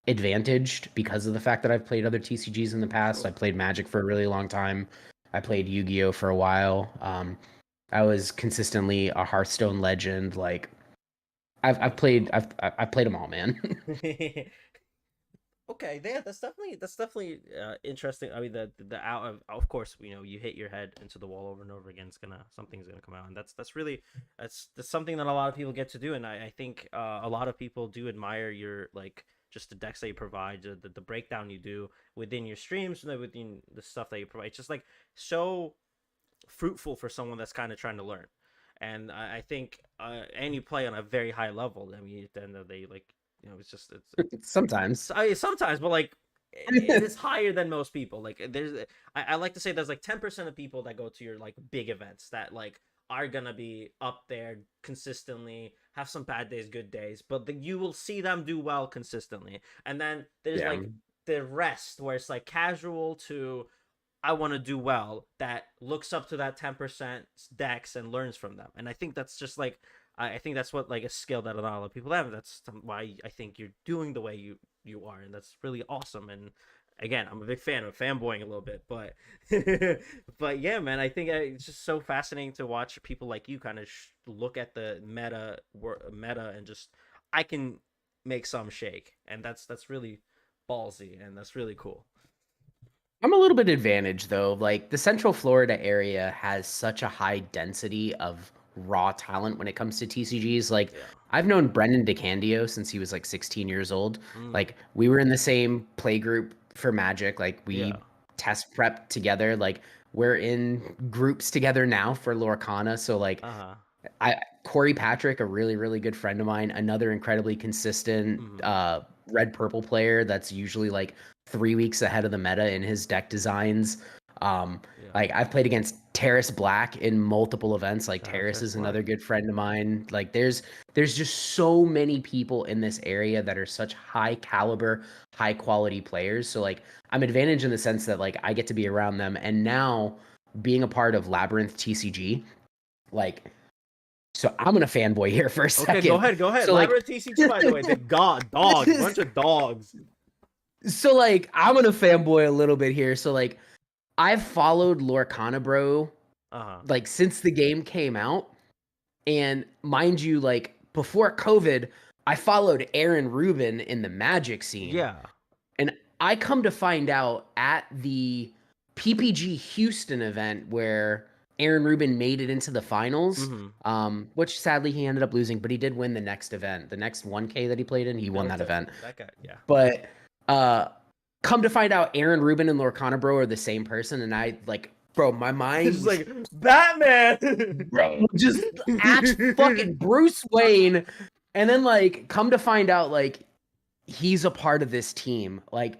advantaged because of the fact that I've played other TCGs in the past. I Sure. played Magic for a really long time. I played Yu-Gi-Oh for a while. I was consistently a Hearthstone legend. Like I've played them all, man. Okay, yeah, that's definitely interesting. I mean, the out of course, you hit your head into the wall over and over again. Something's gonna come out, and that's really that's something that a lot of people get to do, and I think a lot of people do admire your like just the decks that you provide, the breakdown you do within your streams, and within the stuff that you provide. It's just like so fruitful for someone that's kind of trying to learn, and I think and you play on a very high level. I mean, at the end of the day, like it's just Sometimes. sometimes, but like it is higher than most people. Like I like to say there's like 10% of people that go to your like big events that like are gonna be up there consistently, have some bad days, good days, but you will see them do well consistently. And then there's Yeah. like the rest where it's like casual to I want to do well that looks up to that 10% decks and learns from them. And I think that's just like I think that's what like a skill that a lot of people have. That's why I think you're doing the way you are, and that's really awesome. And again, I'm a big fan of fanboying a little bit, but but yeah, man, I think it's just so fascinating to watch people like you kind of look at the meta and just I can make some shake, and that's really ballsy and that's really cool. I'm a little bit advantaged though. Like the Central Florida area has such a high density of raw talent when it comes to TCGs. Like Yeah. I've known Brendan DeCandio since he was like 16 years old. Mm, Like we were in the same play group for Magic. Like yeah. we test prep together. Like we're in groups together now for Lorcana. So like Uh huh. I Corey Patrick, a really really good friend of mine, another incredibly consistent Mm-hmm. red purple player that's usually like 3 weeks ahead of the meta in his deck designs. Um, Yeah. like I've played against Terrace Black in multiple events. Like Shout out Terrace Terrence is Black. another good friend of mine. Like there's just so many people in this area that are such high caliber, high quality players. So like I'm advantaged in the sense that like I get to be around them, and now being a part of Labyrinth TCG, like so I'm gonna fanboy here for a Okay, go second. ahead, go ahead. So like Labyrinth TCG, by the way, the god dogs, bunch of dogs. so like I'm gonna fanboy a little bit here. So like I've followed Lorcana Bro Uh huh. like since the game came out. And mind you, like before COVID, I followed Aaron Rubin in the Magic scene. Yeah. And I come to find out at the PPG Houston event where Aaron Rubin made it into the finals, Mm-hmm. which sadly he ended up losing, but he did win the next event. The next 1K that he played in, he won that event. That guy. Yeah. But uh, come to find out, Aaron Rubin and Lorcana Bro are the same person, and I like, bro, my mind It's was like Batman. bro, just act fucking Bruce Wayne. And then like come to find out like he's a part of this team. Like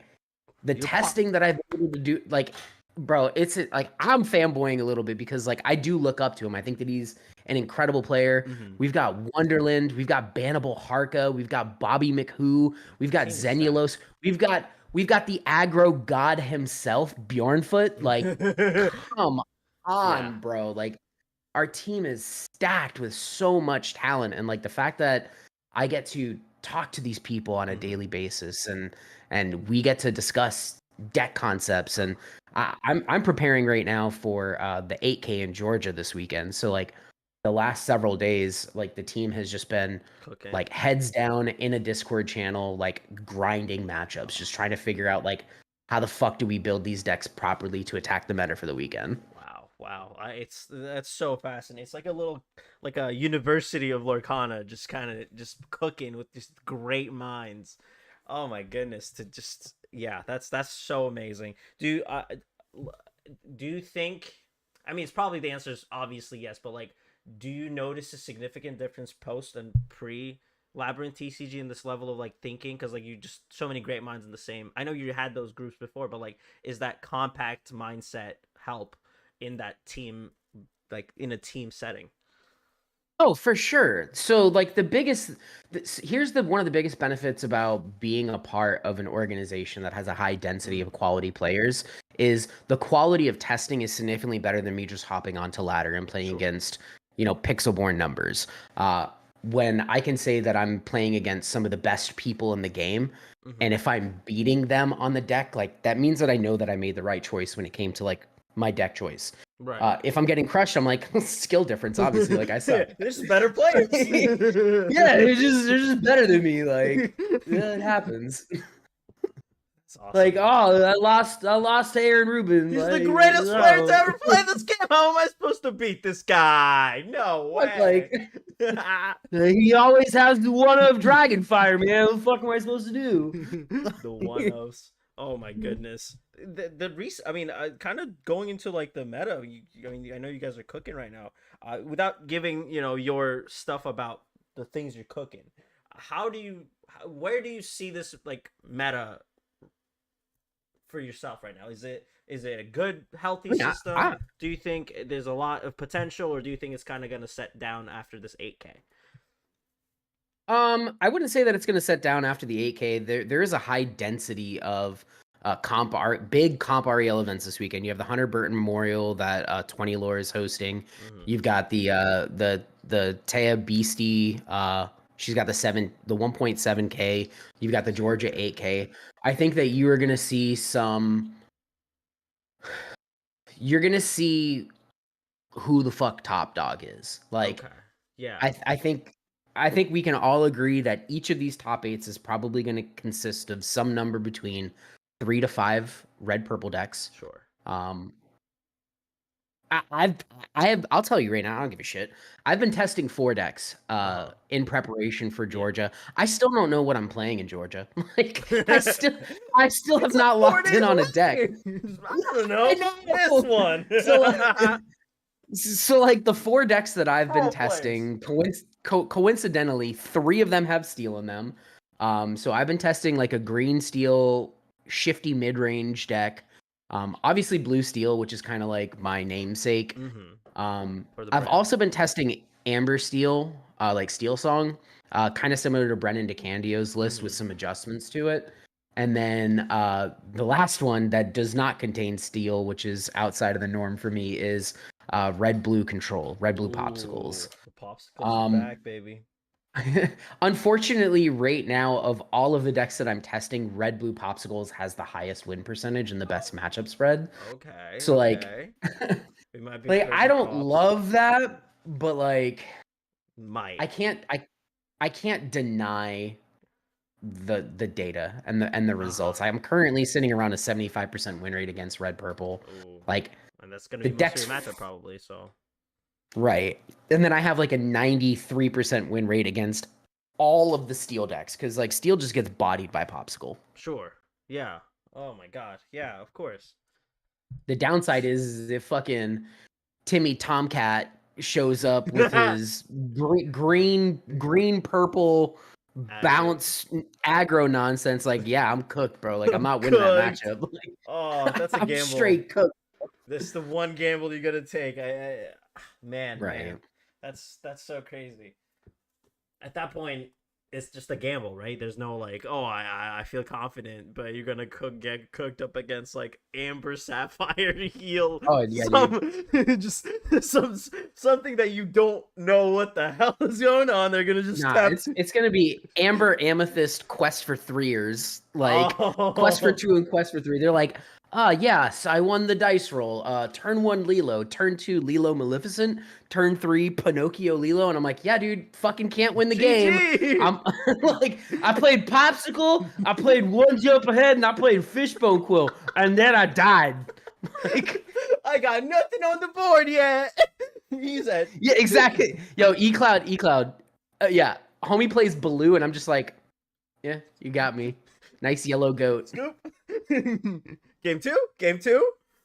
the You pop. testing that I've been able to do, like, bro, it's like I'm fanboying a little bit because like I do look up to him. I think that he's an incredible player. Mm-hmm. We've got Wonderland, we've got Bannable Harka, we've got Bobby McHugh, we've got Team is stacked. Zenulos, we've got the aggro god himself, Bjornfoot. Like, come Yeah. on, bro. Like our team is stacked with so much talent, and like the fact that I get to talk to these people on a Mm-hmm. daily basis, and we get to discuss deck concepts, and I'm preparing right now for the 8K in Georgia this weekend. So like the last several days, like the team has just been Cooking. like heads down in a Discord channel, like grinding matchups, just trying to figure out like how the fuck do we build these decks properly to attack the meta for the weekend. Wow. That's so fascinating. It's like a university of Lorcana, just kind of just cooking with just great minds. Oh my goodness, to just yeah, that's so amazing. Do you think? I mean, it's probably the answer is obviously yes, but like, do you notice a significant difference post and pre Labyrinth TCG in this level of like thinking? Because like you just so many great minds in the same. I know you had those groups before, but like, is that compact mindset help in that team, like in a team setting? Oh, for sure. So like here's the one of the biggest benefits about being a part of an organization that has a high density Mm-hmm. of quality players is the quality of testing is significantly better than me just hopping onto ladder and playing Sure. against, pixel-born numbers. When I can say that I'm playing against some of the best people in the game, Mm-hmm. and if I'm beating them on the deck, like that means that I know that I made the right choice when it came to like my deck choice. Right. If I'm getting crushed, I'm like skill difference. Obviously, like I suck. There's better players. Yeah, they're just better than me. Like, yeah, it happens. That's awesome. Like, oh, I lost to Aaron Rubin. He's the Like, greatest player to no. ever play this game. How am I supposed to beat this guy? No What, way. like, he always has the one of Dragonfire, man. What the fuck am I supposed to do? The one ofs. Oh my goodness. I mean, kind of going into like the meta. I mean, I know you guys are cooking right now. Without giving your stuff about the things you're cooking, where do you see this like meta for yourself right now? Is it a good, healthy Yeah, system? Do you think there's a lot of potential, or do you think it's kind of going to set down after this 8K? I wouldn't say that it's going to set down after the 8K. There is a high density of big comp REL events this weekend. You have the Hunter Burton Memorial that 20 Lore is hosting. Mm-hmm. You've got the Taya Beastie. She's got the 1.7K. You've got the Georgia 8K. I think that you are going to see some. You're going to see who the fuck top dog is. Like, Okay. Yeah. I think we can all agree that each of these top eights is probably going to consist of some number between 3 to 5 red purple decks. Sure. Um, I'll tell you right now, I don't give a shit. I've been testing 4 decks in preparation for Yeah. Georgia. I still don't know what I'm playing in Georgia. Like I still have It's like not 4 locked days in on a away. deck. I don't know. I know. This one. So like the 4 decks that I've been Role plays. testing, coincidentally, 3 of them have steel in them. So I've been testing like a green steel shifty mid-range deck. Obviously blue steel, which is kind of like my namesake. Mm-hmm. For the I've brand. also been testing amber steel, like Steel Song, kind of similar to Brennan DeCandio's list with some adjustments to it. And then the last one that does not contain steel, which is outside of the norm for me, is red blue control, red blue popsicles. The popsicles are back, baby. Unfortunately, right now, of all of the decks that I'm testing, red blue popsicles has the highest win percentage and the best matchup spread. Okay. So like, We might be like I crazy don't props. love that, but like, Might. I can't deny the data and the results. I'm currently sitting around a 75% win rate against red purple. Ooh. Like And that's gonna the be most of decks your matchup probably. So right. And then I have like a 93% win rate against all of the steel decks because like steel just gets bodied by popsicle. sure. Yeah. Oh my god. Yeah. Of course. The downside is if fucking Timmy Tomcat shows up with his green purple bounce aggro nonsense, like yeah, I'm cooked, bro. Like I'm not winning that matchup. Like, Oh, that's a I'm gamble. straight cooked. This is the one gamble you gotta take. Man, Right. that's so crazy. At that point, it's just a gamble, right? There's no like, oh, I feel confident, but you're gonna get cooked up against like Amber Sapphire Heal. Oh yeah, dude. Just something that you don't know what the hell is going on. They're gonna just tap. It's gonna be Amber Amethyst Quest for 3ers, like Quest for 2 and Quest for 3. They're like, Yes, I won the dice roll. Turn 1 Lilo, turn 2 Lilo Maleficent, turn 3 Pinocchio Lilo, and I'm like, yeah, dude, fucking can't win the game. GG. I'm like, I played Popsicle, I played One Jump Ahead, and I played Fishbone Quill, and then I died. Like, I got nothing on the board yet. He said, yeah, exactly. Yo, E Cloud. Yeah, homie plays Baloo, and I'm just like, yeah, you got me. Nice yellow goat. Scoop. Game two.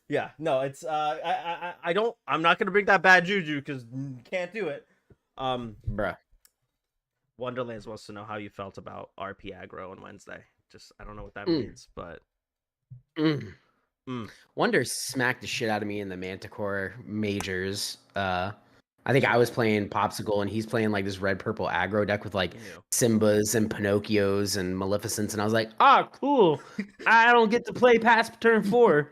Yeah, no, it's I don't. I'm not gonna bring that bad juju because can't do it. Bruh. Wonderlands wants to know how you felt about RP aggro on Wednesday. Just I don't know what that means, but Wonder smacked the shit out of me in the Manticore majors. I think I was playing Popsicle and he's playing like this red purple aggro deck with like Simbas and Pinocchios and Maleficents, and I was like, cool. I don't get to play past turn 4.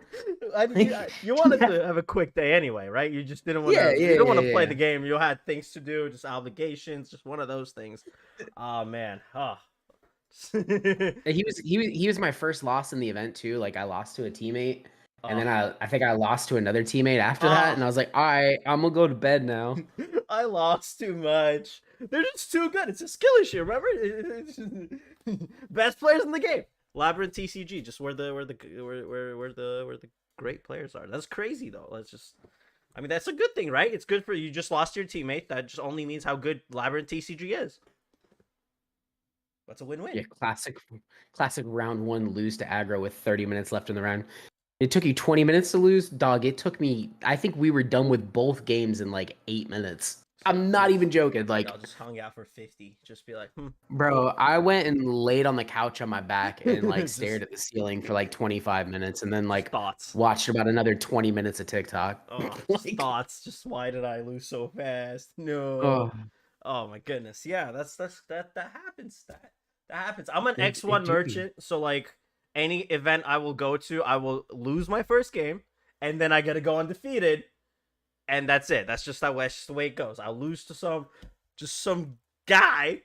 You wanted to have a quick day anyway, right? You just didn't want to. You don't want to play the game. You had things to do, just obligations, just one of those things. Oh man, He was my first loss in the event too. Like I lost to a teammate, and then I think I lost to another teammate after that, and I was like, all right, I'm gonna go to bed now. I lost too much. They're just too good. It's a skill issue. Remember, best players in the game. Labyrinth TCG, just where the great players are. That's crazy though. I mean, that's a good thing, right? It's good for you. Just lost your teammate. That just only means how good Labyrinth TCG is. That's a win-win. Yeah, classic round 1 lose to aggro with 30 minutes left in the round. It took you 20 minutes to lose, dog. It took me. I think we were done with both games in like 8 minutes. I'm not even joking. Like, I'll just hung out for 50. Just be like, bro, I went and laid on the couch on my back and like stared at the ceiling for like 25 minutes, and then like watched about another 20 minutes of TikTok. Like, thoughts. Just why did I lose so fast? No. Oh my goodness. Yeah, that happens. That happens. I'm an X1 merchant, so like any event I will go to, I will lose my first game, and then I gotta go undefeated, and that's it. That's just the way it goes. I'll lose to some guy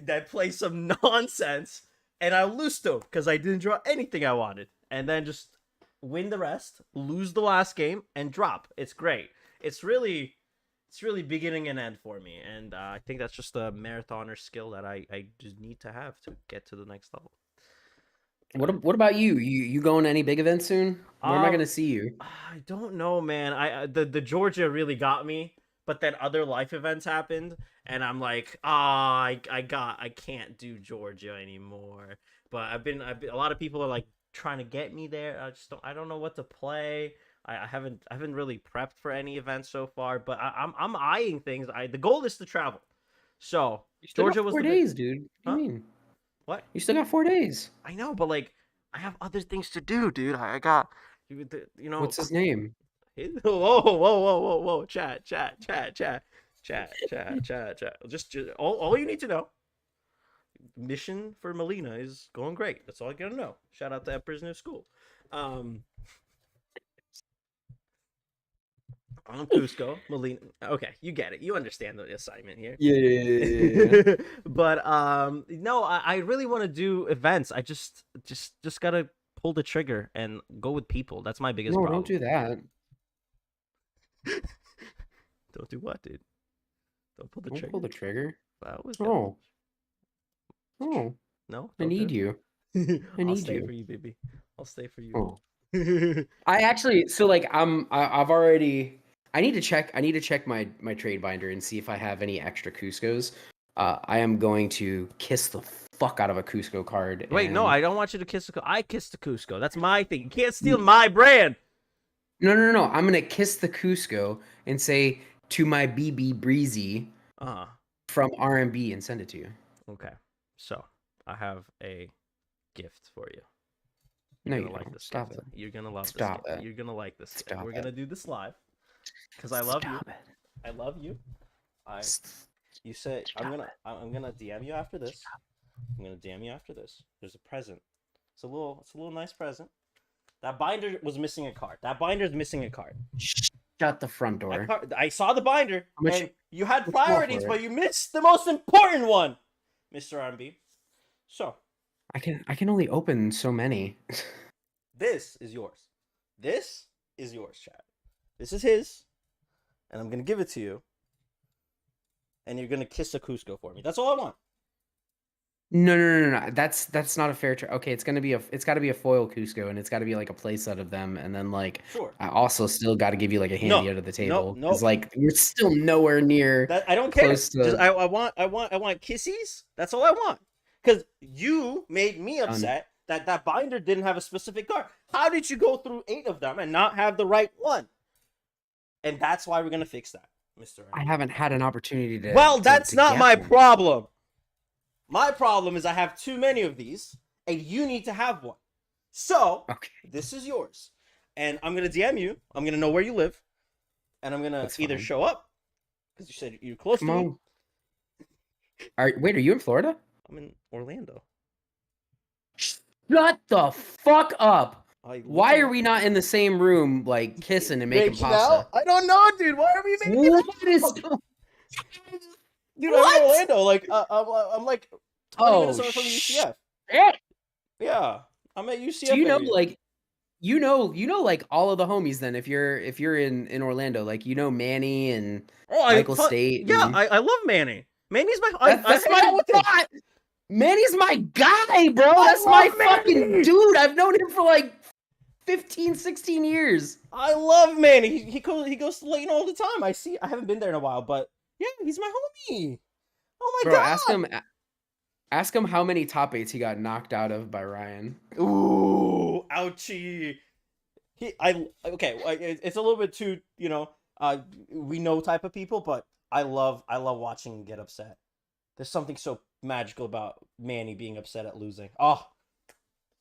that plays some nonsense, and I'll lose to him because I didn't draw anything I wanted, and then just win the rest, lose the last game, and drop. It's great. It's really beginning and end for me, and I think that's just a marathoner skill that I just need to have to get to the next level. What about you? You going to any big events soon? Where am I gonna see you? I don't know, man. The Georgia really got me, but then other life events happened, and I'm like, I can't do Georgia anymore. But I've been a lot of people are like trying to get me there. I don't know what to play. I haven't really prepped for any events so far, but I'm eyeing things. The goal is to travel. So Georgia was 4 days, dude. What do you mean? What? You still got 4 days. I know, but like I have other things to do, dude. I got you know. What's his name? Whoa. Chat. Just all you need to know. Mission for Melina is going great. That's all I gotta know. Shout out to that prisoner school. On Cusco, Melina. Okay, you get it. You understand the assignment here. Yeah. But no, I really want to do events. I just gotta pull the trigger and go with people. That's my biggest problem. Don't do that. Don't do what, dude? Don't pull the trigger. Pull the trigger. No. I need you. I'll stay for you, baby. I'll stay for you. Oh. I actually, so like I've already. I need to check my trade binder and see if I have any extra Cuscos. I am going to kiss the fuck out of a Cusco card. Wait, no, I don't want you to kiss the. I kiss the Cusco. That's my thing. You can't steal my brand. No. I'm gonna kiss the Cusco and say to my BB Breezy from RMB and send it to you. Okay, so I have a gift for you. No, you don't. Stop it. You're gonna love this. Stop it. You're gonna like this. Stop We're it. gonna do this live because I love you. It. I love you. You say I'm gonna DM you after this. I'm gonna DM you after this. There's a present. It's a little nice present. That binder was missing a card. That binder's missing a card. Shut the front door. I saw the binder, and you had priorities, but you missed the most important one, Mr. RMB. So I can only open so many. This is yours. This is yours, chat. This is his, and I'm gonna give it to you. And you're gonna kiss a Cusco for me. That's all I want. No. That's not a fair trade. Okay, it's got to be a foil Cusco, and it's got to be like a play set of them, and then like Sure. I also still got to give you like a handy under the table. No. It's like you're still nowhere near. That I don't care. Close to... Just, I want kissies. That's all I want. Because you made me upset that binder didn't have a specific card. How did you go through 8 of them and not have the right one? And that's why we're gonna fix that, Mr. I haven't had an opportunity to. Well, that's not my one. problem. My problem is I have too many of these, and you need to have one. So, This is yours. And I'm going to DM you. I'm going to know where you live. And I'm going to either show up, because you said you're close to me. Wait, are you in Florida? I'm in Orlando. Shut the fuck up. Why are we not in the same room, like, kissing and making pasta? I don't know, dude. Why are we making pasta? Dude, I'm in Orlando. Like, I'm like 20 minutes away from UCF. Yeah, I'm at UCF. So you know, like all of the homies. Then, if you're in Orlando, like Manny and Michael State. Yeah, I love Manny. Manny's my. That's my thought. Manny's my guy, bro. That's my fucking dude. I've known him for like 15, 16 years. I love Manny. He goes to Layton all the time. I haven't been there in a while, but. Yeah, he's my homie. Oh my god! Ask him how many top 8s he got knocked out of by Ryan. Ooh, ouchie. It's a little bit too, we know type of people, but I love watching him get upset. There's something so magical about Manny being upset at losing. Oh,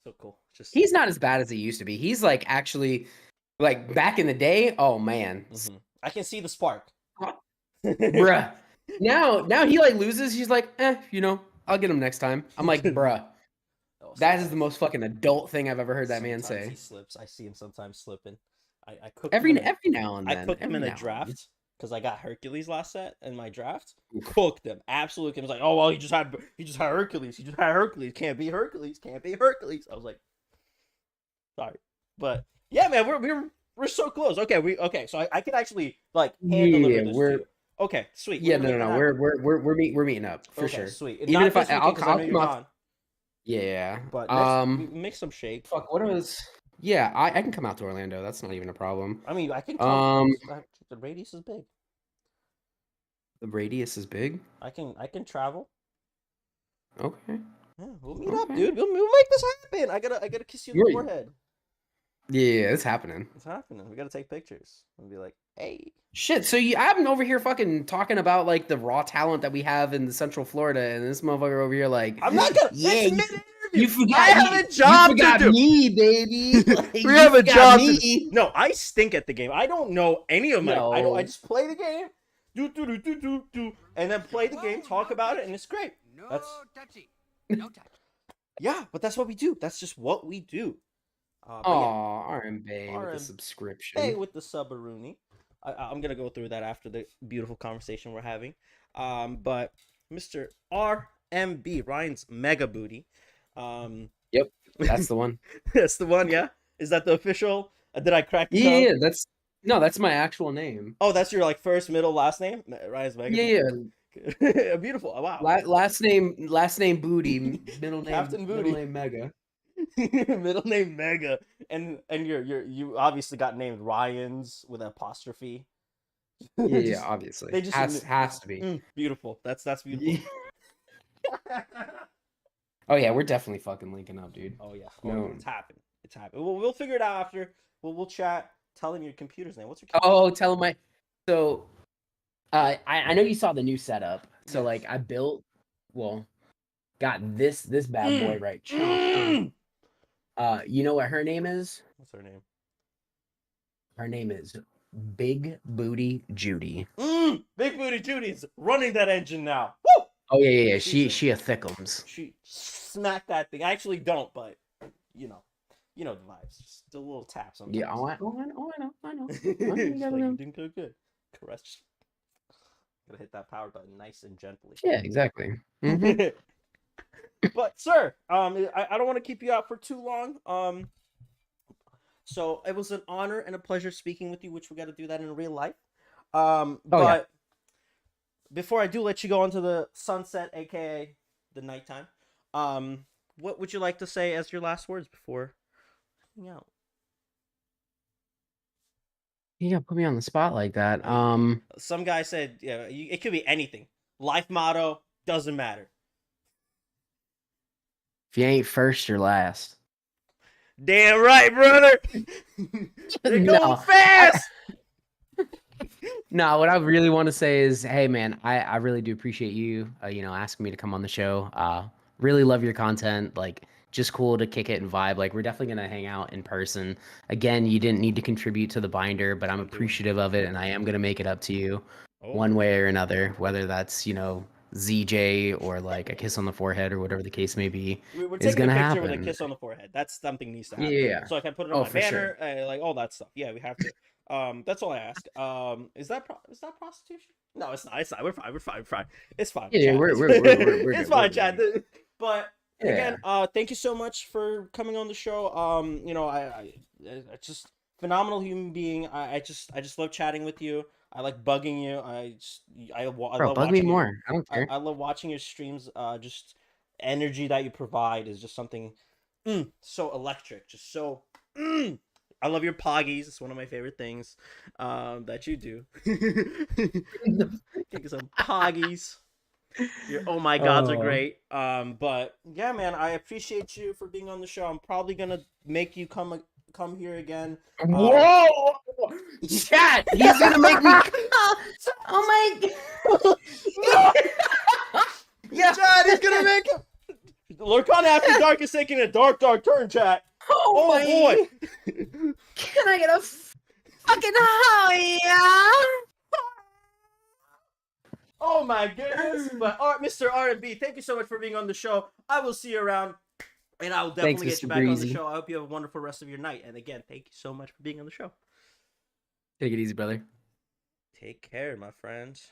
so cool. He's not as bad as he used to be. He's like actually, like back in the day. Oh man, I can see the spark. Bruh. Now he like loses. He's like, I'll get him next time. I'm like, bruh. That is the most fucking adult thing I've ever heard that man say. He slips. I see him sometimes slipping. I cooked every now and then. I cooked him in a draft because I got Hercules last set in my draft. Cooked him. Absolutely. He was like, oh well, he just had Hercules. He just had Hercules. Can't be Hercules. I was like, sorry, but yeah, man, we're so close. Okay, so I can actually like hand deliver this to you. Okay, sweet. Yeah, no. We're meeting up for sure. Sweet. Even if I'll come out. Yeah. But make some shake. Fuck. What was? Yeah, I can come out to Orlando. That's not even a problem. I mean, I can come. The radius is big. The radius is big. I can travel. Okay. Yeah, we'll meet up, dude. We'll make this happen. I gotta kiss you in the forehead. Yeah, it's happening. It's happening. We gotta take pictures and be like, hey. Shit, so I'm over here fucking talking about like the raw talent that we have in the Central Florida, and this motherfucker over here like, I'm not gonna. Yeah, you forgot. I have a job to do. Me, baby. Like, we have a job to do. No, I stink at the game. I don't know any of my. No. I just play the game, do, and then play the game, talk about it, and it's great. No touchy. Yeah, but that's what we do. That's just what we do. RMB with the subscription. Hey, with the subaroonie. I'm gonna go through that after the beautiful conversation we're having. But Mr. RMB, Ryan's Mega Booty. Yep, that's the one. That's the one. Yeah, is that the official? Did I crack? Yeah, that's my actual name. Oh, that's your like first, middle, last name. Ryan's Mega. Yeah. Beautiful. Oh, wow. Last name Booty. Middle name Captain Booty. Middle name Mega. Middle name Mega, and you obviously got named Ryans with an apostrophe. Yeah, obviously. They just has to be beautiful. That's beautiful. Yeah. Oh yeah, we're definitely fucking linking up, dude. Oh yeah, it's happening. It's happening. We'll figure it out after. We'll chat. Tell him your computer's name. What's your computer? Oh, tell him I know you saw the new setup. So like I got this bad boy right. You know what her name is? What's her name? Her name is Big Booty Judy. Big Booty Judy's running that engine now. Woo! Oh yeah. She a thickums. She smacked that thing. I actually don't, but you know the vibes. Just a little tap sometimes. Yeah, I know. You're doing good. Caress. Gotta hit that power button nice and gently. Yeah, exactly. But sir, I don't want to keep you out for too long. So it was an honor and a pleasure speaking with you, which we got to do that in real life. Oh yeah. But before I do let you go into the sunset, aka the nighttime, what would you like to say as your last words before heading out? You gotta put me on the spot like that. Some guy said, yeah, it could be anything. Life motto doesn't matter. If you ain't first, you're last. Damn right, brother. They're going No, I, fast. no. What I really want to say is, hey man, I really do appreciate you, asking me to come on the show. Really love your content. Like, just cool to kick it and vibe. Like, we're definitely gonna hang out in person. Again, you didn't need to contribute to the binder, but I'm I'm doing. appreciative of it, and I am gonna make it up to you, Oh, one way or another, whether that's ZJ or like a kiss on the forehead or whatever the case may be, we're is taking a gonna picture with a happen. kiss on the forehead. That's something needs to happen. Yeah. So I can put it on Oh, my for sure. banner, like all that stuff. Yeah, we have to. That's all I ask. Is that prostitution? No, it's not. It's not. We're fine. We're fine. We're fine. It's fine, Yeah, Chad. we're It's good. We're fine, good. Chad. But again, Yeah. thank you so much for coming on the show. I just phenomenal human being. I just love chatting with you. I like bugging you. I Bro, love bug me watching you. more. I don't care. I love watching your streams. Just energy that you provide is just something so electric. Just so. I love your poggies. It's one of my favorite things that you do. Kick some poggies. Your oh my gods are Oh. great. But yeah, man, I appreciate you for being on the show. I'm probably gonna make you come here again. Whoa! Chat! He's gonna make me. Oh my. No, Yeah. Chad, he's gonna make him. Lorcana After Dark is taking a dark turn, chat. Oh Oh my. boy. Can I get a fucking hell Oh my goodness. yeah? But Mr. R&B, thank you so much for being on the show. I will see you around. And I will Thanks, definitely get you Mr. back on the Breezy. show. I hope you have a wonderful rest of your night. And again, thank you so much for being on the show. Take it easy, brother. Take care, my friends.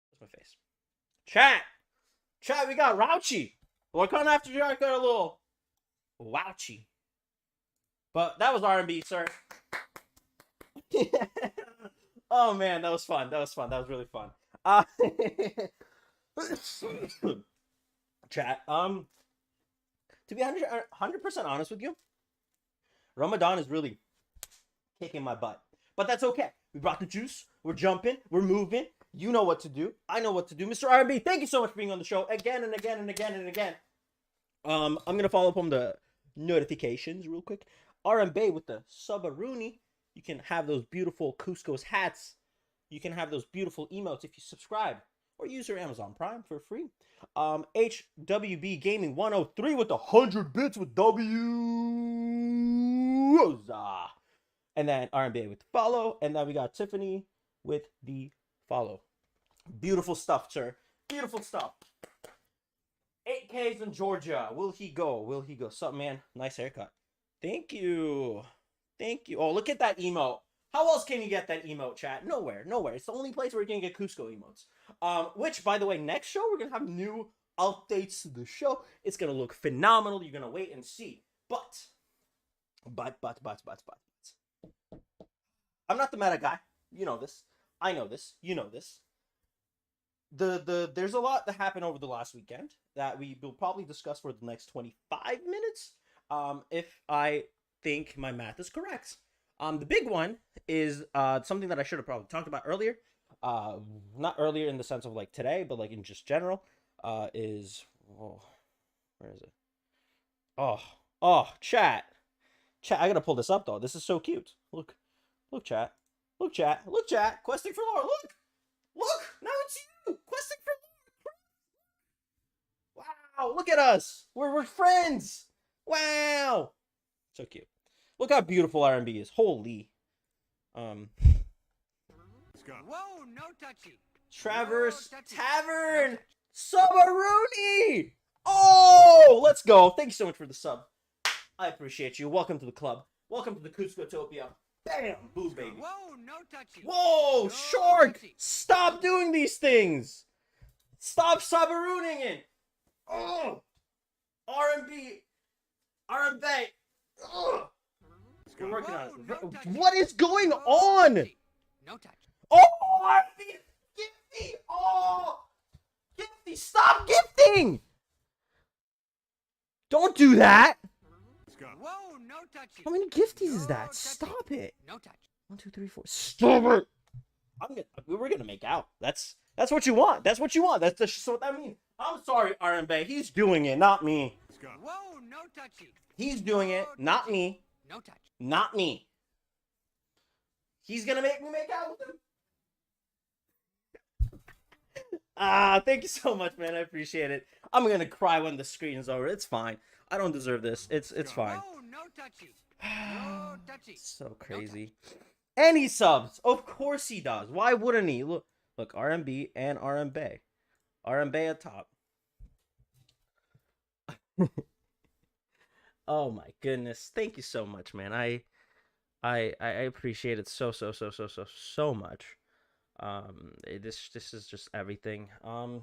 What's my face? Chat! Chat, we got Rouchy. Lorcana After Dark got a little wouchy. But that was R&B, sir. Oh man, that was fun. That was fun. That was really fun. Chat. To be 100% honest with you, Ramadan is really kicking my butt. But that's okay. We brought the juice. We're jumping. We're moving. You know what to do. I know what to do. Mr. R&B, thank you so much for being on the show again and again and again and again. I'm gonna follow up on the notifications real quick. R&B with the Subaruni. You can have those beautiful Cusco's hats. You can have those beautiful emotes if you subscribe or use your Amazon Prime for free. HWB Gaming 103 with the 100 bits with W. And then R&B with the follow. And then we got Tiffany with the follow. Beautiful stuff, sir. Beautiful stuff. 8Ks in Georgia. Will he go? Will he go? Sup, man? Nice haircut. Thank you. Thank you. Oh, look at that emote. How else can you get that emote, chat? Nowhere. Nowhere. It's the only place where you can get Cusco emotes. Which, by the way, next show, we're going to have new updates to the show. It's going to look phenomenal. You're going to wait and see. But. I'm not the meta guy. You know this. I know this. You know this. There's a lot that happened over the last weekend that we will probably discuss for the next 25 minutes. If I think my math is correct. The big one is something that I should have probably talked about earlier. Not earlier in the sense of like today, but like in just general. Where is it? Chat. I gotta pull this up though. This is so cute. Look, chat. Look, chat. Questing for lore. Look. Now it's you. Questing for lore. Wow. Look at us. We're friends. Wow. So cute. Look how beautiful R&B is. Holy. Whoa, no touchy. Traverse No touchy. Tavern. Subaruni. Oh, let's go. Thanks so much for the sub. I appreciate you. Welcome to the club. Welcome to the Cuscotopia. Bam. Boo, baby. Whoa, no touchy. Whoa, No Shark. touchy. Stop doing these things. Stop Subarooning it. Oh. R&B. R&B. Ugh. We're working on Whoa, no it. touching. What is going No on? touching. No touch. Oh, R&B. Gifty. Oh. Gifty. Stop gifting. Don't do that. Whoa, no touching. How many gifties is No that? touching. Stop it. No touch. 1, 2, 3, 4. Stop it. We're gonna make out. That's what you want. That's what you want. That's just what that means. I'm sorry, R&B. He's doing it, not me. Whoa, no touching. He's doing it, not touching. me. No touch. Not me. He's gonna make me make out with him. Thank you so much, man. I appreciate it. I'm gonna cry when the screen is over. It's fine. I don't deserve this. It's fine. Whoa, no touching. No touching. So crazy. And he subs. Of course he does. Why wouldn't he? Look, RMB and RMB. RMB at top. Oh my goodness. Thank you so much, man. I appreciate it so much. This is just everything. Wow.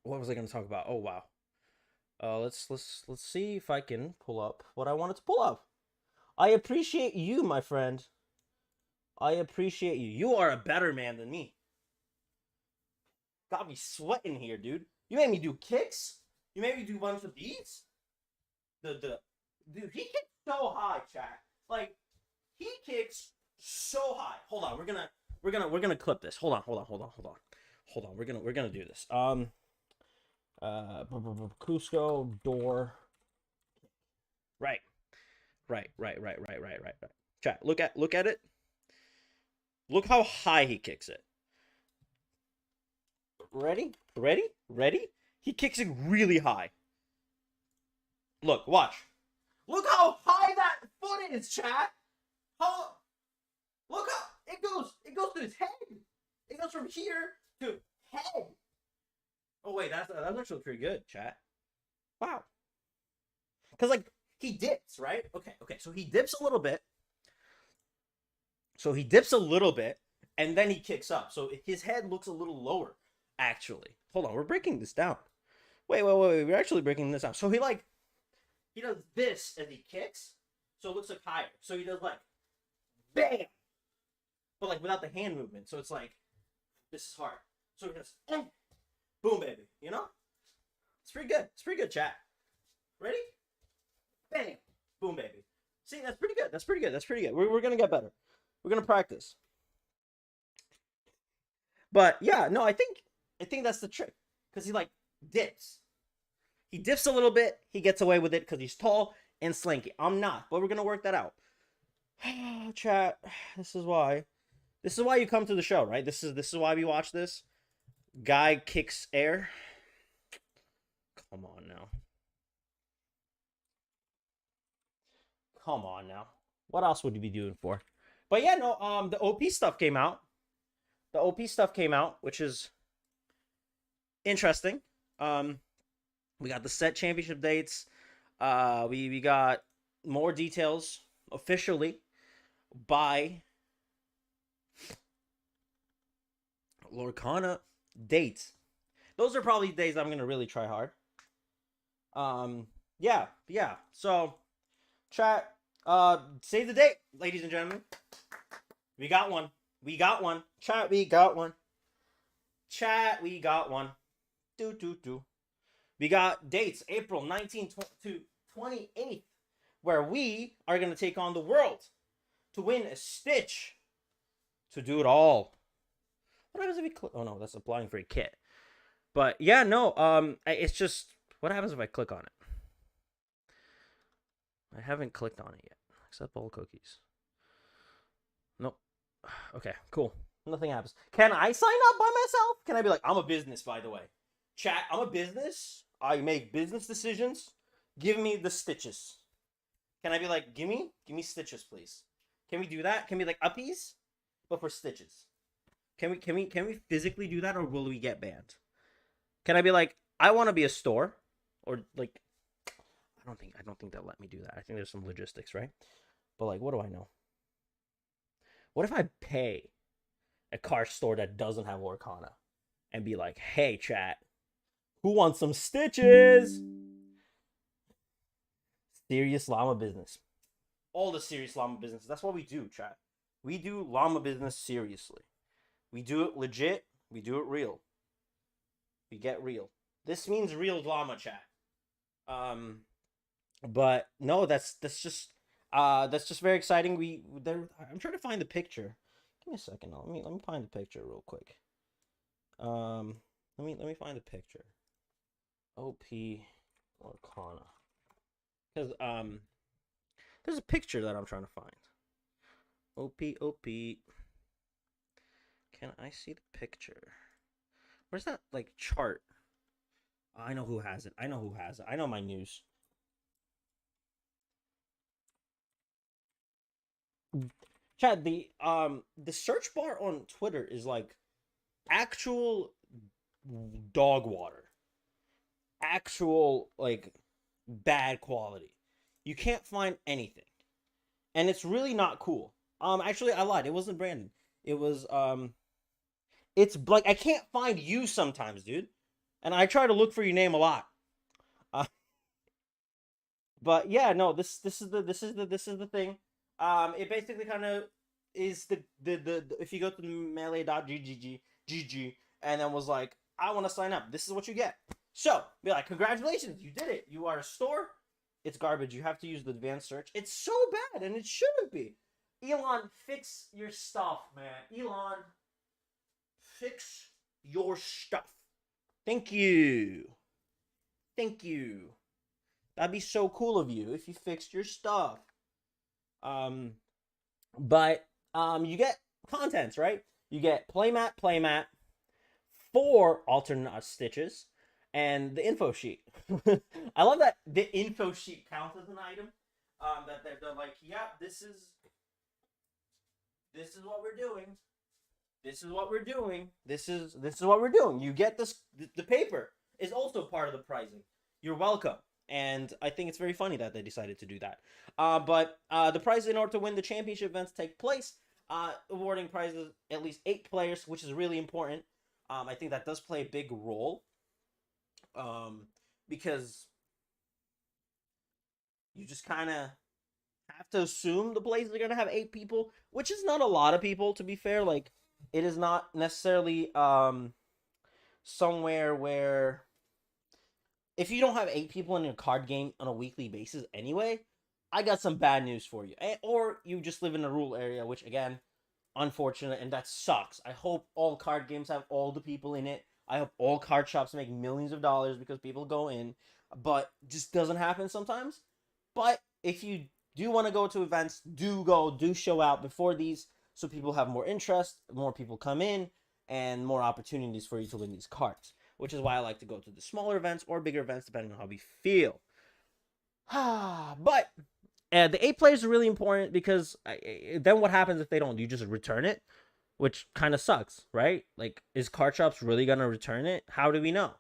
What was I gonna talk about? Oh wow. Let's see if I can pull up what I wanted to pull up. I appreciate you, my friend. I appreciate you. You are a better man than me. Got me sweating here, dude. You made me do kicks. You made me do a bunch of these. Dude, he kicks so high, chat. Like, he kicks so high. Hold on, we're gonna clip this. Hold on. We're gonna do this. Cusco door. Right. Chat, look at it. Look how high he kicks it. Ready? He kicks it really high. Look, watch. Look how high that foot is, chat. Look how it goes to his head. It goes from here to head. Oh wait, that's actually pretty good, chat. Wow. Cause like he dips, right? Okay. So he dips a little bit. And then he kicks up. So his head looks a little lower, actually. Hold on, we're breaking this down. Wait. We're actually breaking this down. So he does this as he kicks, so it looks like higher. So he does like, bam, but like without the hand movement. So it's like, this is hard. So he does, boom, baby. You know, it's pretty good. It's pretty good, chat. Ready? Bam, boom, baby. See, that's pretty good. That's pretty good. We're gonna get better. We're gonna practice. But yeah, no, I think that's the trick, because he like dips. He dips a little bit. He gets away with it because he's tall and slinky. I'm not, but we're gonna work that out. Chat, this is why you come to the show, right? This is why we watch this. Guy kicks air. Come on now. What else would you be doing for? But yeah, no, the OP stuff came out. Which is interesting. We got the set championship dates. We got more details officially by Lorcana dates. Those are probably days I'm gonna really try hard. Yeah. So, chat, save the date, ladies and gentlemen. We got one. Chat, we got one. Do. We got dates, April 19th to 28th, where we are going to take on the world to win a Stitch, to do it all. What happens if we click? Oh no, that's applying for a kit. But yeah, no, it's just, what happens if I click on it? I haven't clicked on it yet. Accept all cookies. Nope. Okay, cool. Nothing happens. Can I sign up by myself? Can I be like, I'm a business, by the way? Chat, I'm a business. I make business decisions. Give me the stitches. Can I be like, give me stitches, please? Can we do that? Can we like uppies, but for stitches? Can we physically do that, or will we get banned? Can I be like, I want to be a store, or like, I don't think they'll let me do that. I think there's some logistics, right? But like, what do I know? What if I pay a car store that doesn't have Lorcana and be like, hey, chat, Who wants some stitches? Serious llama business. All the serious llama business. That's what we do, chat. We do llama business seriously. We do it legit. We do it real. We get real. This means real llama, chat. But no, that's just very exciting. I'm trying to find the picture. Give me a second. Let me find the picture real quick. Let me find the picture. OP Lorcana. Because there's a picture that I'm trying to find. OP. Can I see the picture? Where's that like chart? I know who has it. I know my news. Chad, the search bar on Twitter is like actual dog water. Actual like bad quality. You can't find anything. And it's really not cool. Actually I lied. It wasn't Brandon. It was it's like I can't find you sometimes, dude. And I try to look for your name a lot. But yeah, no, this is the thing. It basically kind of is the if you go to the melee.gg and then was like, I want to sign up. This is what you get. So be like, congratulations, you did it. You are a store. It's garbage. You have to use the advanced search. It's so bad, and it shouldn't be. Elon, fix your stuff, man. Elon, fix your stuff. Thank you. Thank you. That'd be so cool of you if you fixed your stuff. But you get contents, right? You get playmat, 4 alternate stitches, and the info sheet. I love that the info sheet counts as an item. That they're like, yeah, this is what we're doing. This is what we're doing. This is what we're doing. You get this. The paper is also part of the pricing. You're welcome. And I think it's very funny that they decided to do that. But the prize in order to win the championship events take place, awarding prizes at least 8 players, which is really important. I think that does play a big role. Because you just kind of have to assume the places are going to have 8 people, which is not a lot of people, to be fair. Like, it is not necessarily somewhere where if you don't have 8 people in your card game on a weekly basis anyway, I got some bad news for you. Or you just live in a rural area, which, again, unfortunate, and that sucks. I hope all card games have all the people in it. I hope all card shops make millions of dollars because people go in, but just doesn't happen sometimes. But if you do want to go to events, do show out before these so people have more interest, more people come in, and more opportunities for you to win these cards, which is why I like to go to the smaller events or bigger events depending on how we feel. But the 8 players are really important because then what happens if they don't? You just return it, which kind of sucks, right? Like, is card shops really going to return it? How do we know?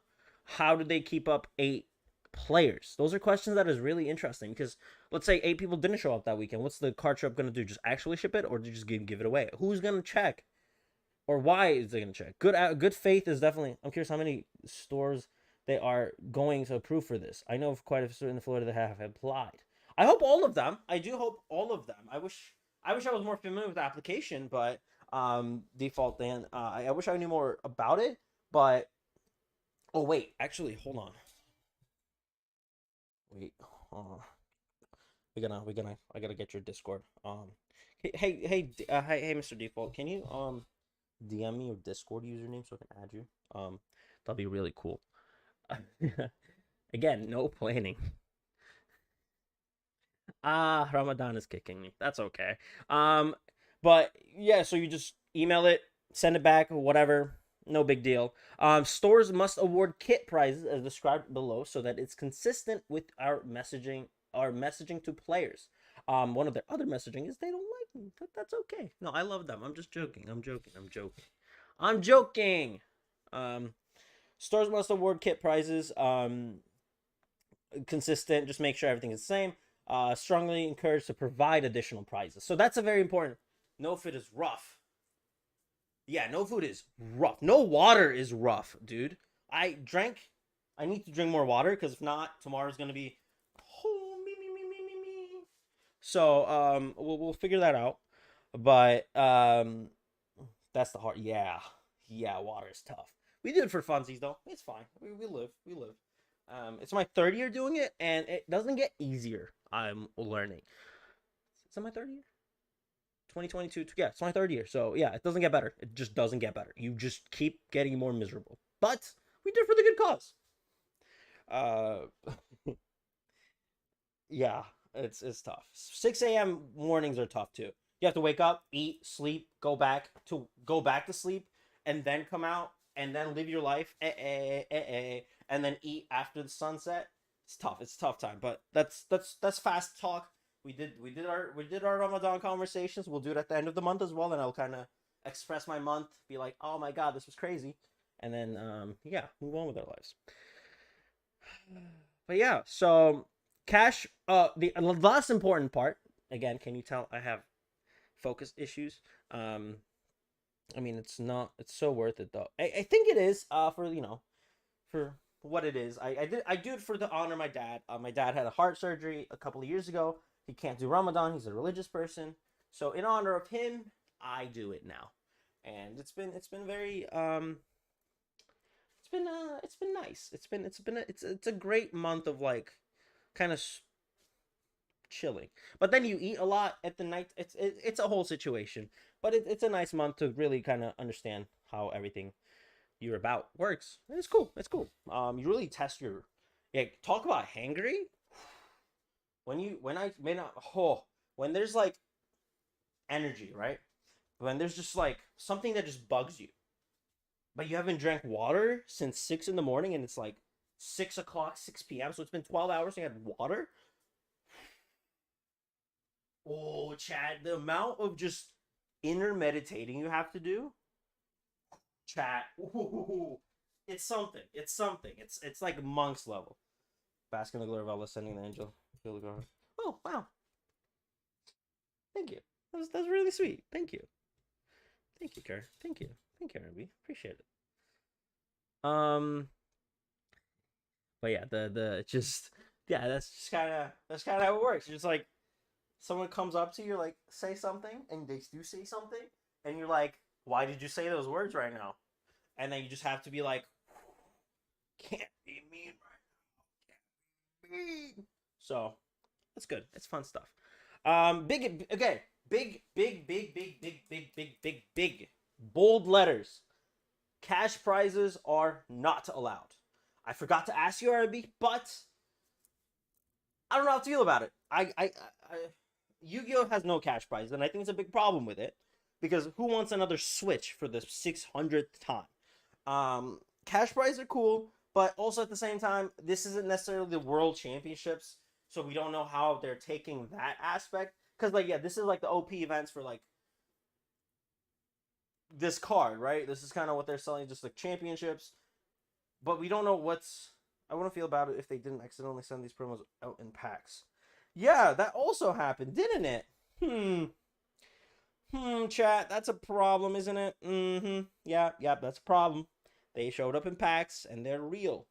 How do they keep up 8 players? Those are questions that is really interesting because let's say 8 people didn't show up that weekend. What's the card shop going to do? Just actually ship it or just give it away? Who's going to check? Or why is they going to check? Good faith is definitely... I'm curious how many stores they are going to approve for this. I know of quite a few in Florida that have applied. I hope all of them. I do hope all of them. I wish I was more familiar with the application, but default then I wish I knew more about it. But oh wait, actually, hold on. Wait, I gotta get your Discord. Hey, Mr. Default, can you DM me your Discord username so I can add you? That'll be really cool. Again, no planning. Ramadan is kicking me. That's okay. But yeah, so you just email it, send it back, whatever. No big deal. Stores must award kit prizes as described below so that it's consistent with our messaging to players. One of their other messaging is they don't like me. That's okay. No, I love them. I'm just joking. I'm joking. Stores must award kit prizes. Consistent. Just make sure everything is the same. Strongly encouraged to provide additional prizes. So that's a very important. No food is rough. Yeah, no food is rough. No water is rough, dude. I drank I need to drink more water because if not, tomorrow's gonna be me. So we'll figure that out. But that's the hard. Yeah, water is tough. We do it for funsies though. It's fine. We live. It's my third year doing it, and it doesn't get easier. I'm learning. Is it my third year? 2022. Yeah, it's my third year. So yeah, it doesn't get better. It just doesn't get better. You just keep getting more miserable. But we did it for the good cause. Yeah, it's tough. 6 a.m. mornings are tough too. You have to wake up, eat, sleep, go back to sleep, and then come out and then live your life, and then eat after the sunset. It's tough. It's a tough time, but that's fast talk. We did our Ramadan conversations. We'll do it at the end of the month as well, and I'll kind of express my month, be like, oh my god, this was crazy, and then yeah, move on with our lives. But yeah, so cash. The last important part. Again, can you tell I have focus issues? I mean, it's so worth it though. I think it is. For what it is. I do it for the honor of my dad. My dad had a heart surgery a couple of years ago. He can't do Ramadan. He's a religious person. So in honor of him, I do it now, and it's been very it's been nice. It's a great month of like kind of chilling. But then you eat a lot at the night. It's a whole situation. But it's a nice month to really kind of understand how everything you're about works. It's cool. You really test your talk about hangry. When there's like energy, right? When there's just like something that just bugs you. But you haven't drank water since 6 in the morning and it's like 6 o'clock, 6 p.m. So it's been 12 hours and you had water. Oh, Chad, the amount of just inner meditating you have to do. Chat. It's something. It's like monks level. Bask in the glory of Allah, sending the angel. Oh, wow. Thank you. That's really sweet. Thank you. Thank you, Kerr. Thank you, RB. Appreciate it. But yeah, that's just kind of how it works. You're just like someone comes up to you, like say something, and they do say something, and you're like, why did you say those words right now? And then you just have to be like, can't be mean right now. Can't be mean. So it's good. It's fun stuff. Big bold letters. Cash prizes are not allowed. I forgot to ask you, RB, but I don't know how to feel about it. Yu-Gi-Oh has no cash prize, and I think it's a big problem with it because who wants another Switch for the 600th time? Cash prizes are cool, but also at the same time, this isn't necessarily the World Championships, so we don't know how they're taking that aspect. Because like, yeah, this is like the OP events for like this card, right? This is kind of what they're selling, just like championships, but we don't know I want to feel about it if they didn't accidentally send these promos out in packs. Yeah, that also happened, didn't it? Chat, that's a problem, isn't it? Yeah, that's a problem. They showed up in packs, and they're real.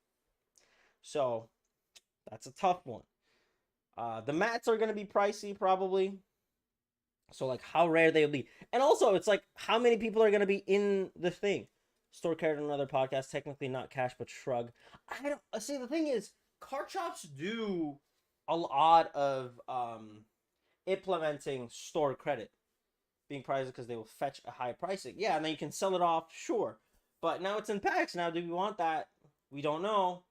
So, that's a tough one. The mats are going to be pricey, probably. So, like, how rare they'll be. And also, it's like, how many people are going to be in the thing? Store card on another podcast, technically not cash, but shrug. I don't... See, the thing is, card shops do a lot of implementing store credit being priced because they will fetch a high pricing. Yeah, and then you can sell it off, sure. But now it's in packs. Now, do we want that? We don't know.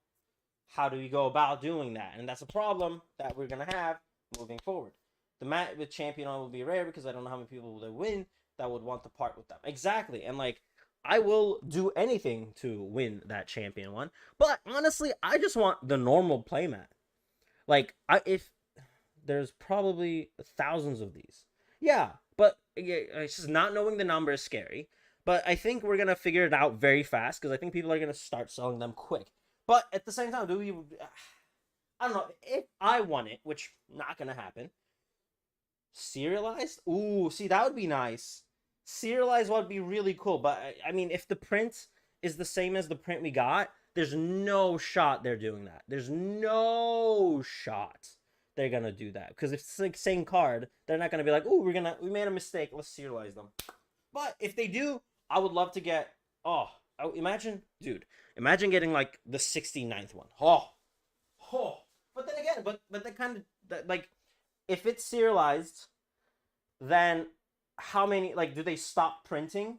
How do we go about doing that? And that's a problem that we're going to have moving forward. The mat with champion on will be rare because I don't know how many people will win that would want to part with them. Exactly. And like, I will do anything to win that champion one. But honestly, I just want the normal playmat. Like, if there's probably thousands of these. Yeah, but it's just not knowing the number is scary. But I think we're going to figure it out very fast because I think people are going to start selling them quick. But at the same time, I don't know, if I want it, which not going to happen. Serialized? Ooh, see, that would be nice. Serialized would be really cool. But, I mean, if the print is the same as the print we got, there's no shot they're doing that. There's no shot they're gonna do that, because if it's like same card, they're not gonna be like, "Oh, we made a mistake. Let's serialize them." But if they do, I would love to get. Oh, imagine, dude, imagine getting like the 69th one. Oh. But then again, but that kind of like, if it's serialized, then how many, like, do they stop printing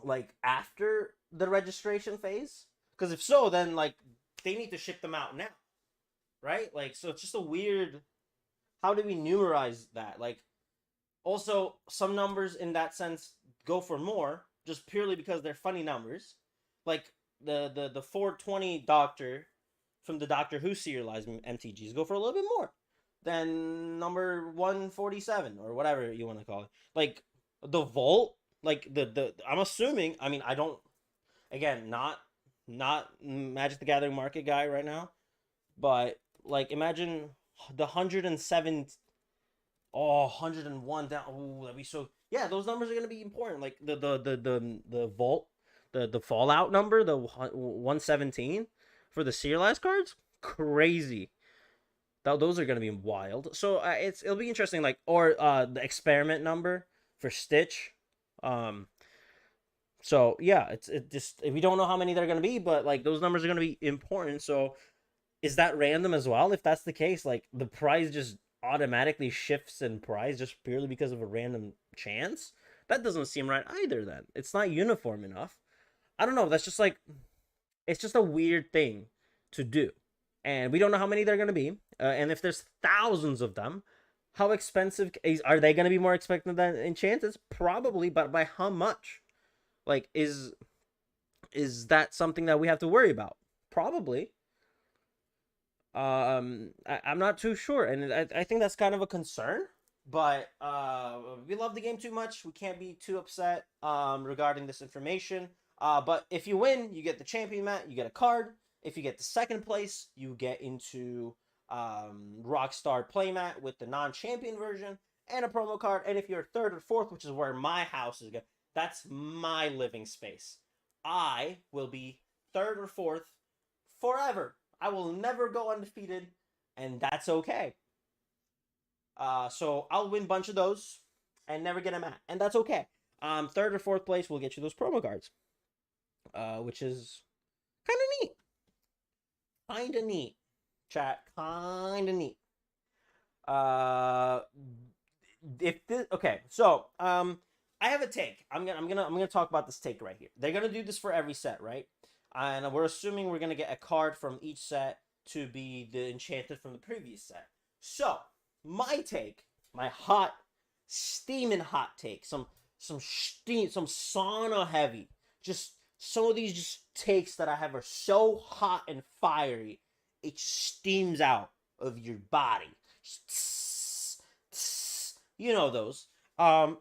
like after the registration phase? Because if so, then like they need to ship them out now, right? Like, so it's just a weird. How do we numerize that? Like, also some numbers in that sense go for more just purely because they're funny numbers, like the 420 Doctor from the Doctor Who serialized MTGs go for a little bit more than number 147 or whatever you want to call it. Like the Vault, like the I'm assuming, I mean, I don't, again, not Magic the Gathering market guy right now, but like imagine the 107, 101 down. Oh, that'd be so. Yeah, those numbers are gonna be important. Like the Vault, the Fallout number, the 117 for the serialized cards, crazy. Those are gonna be wild. So it'll be interesting. Like, or the experiment number for Stitch. So yeah, it just, we don't know how many they're gonna be, but like those numbers are gonna be important. So is that random as well? If that's the case, like the prize just automatically shifts in price just purely because of a random chance? That doesn't seem right either. Then it's not uniform enough. I don't know. That's just like, it's just a weird thing to do, and we don't know how many they're gonna be. And if there's thousands of them, how expensive are they gonna be? More expensive than Enchanted? Probably, but by how much? Like, is that something that we have to worry about? Probably. I'm not too sure, and I think that's kind of a concern. But we love the game too much. We can't be too upset regarding this information. But if you win, you get the champion mat, you get a card. If you get the second place, you get into Rockstar playmat with the non-champion version and a promo card. And if you're third or fourth, which is where my house is going, that's my living space. I will be third or fourth forever. I will never go undefeated, and that's okay. So I'll win a bunch of those and never get a mat, and that's okay. Third or fourth place will get you those promo cards, which is kind of neat. Kind of neat, chat. Kind of neat. Okay, so I have a take. I'm gonna talk about this take right here. They're gonna do this for every set, right? And we're assuming we're gonna get a card from each set to be the Enchanted from the previous set. So my take, my hot, steaming hot take, some steam, some sauna heavy. Just some of these just takes that I have are so hot and fiery, it just steams out of your body. Just, you know those.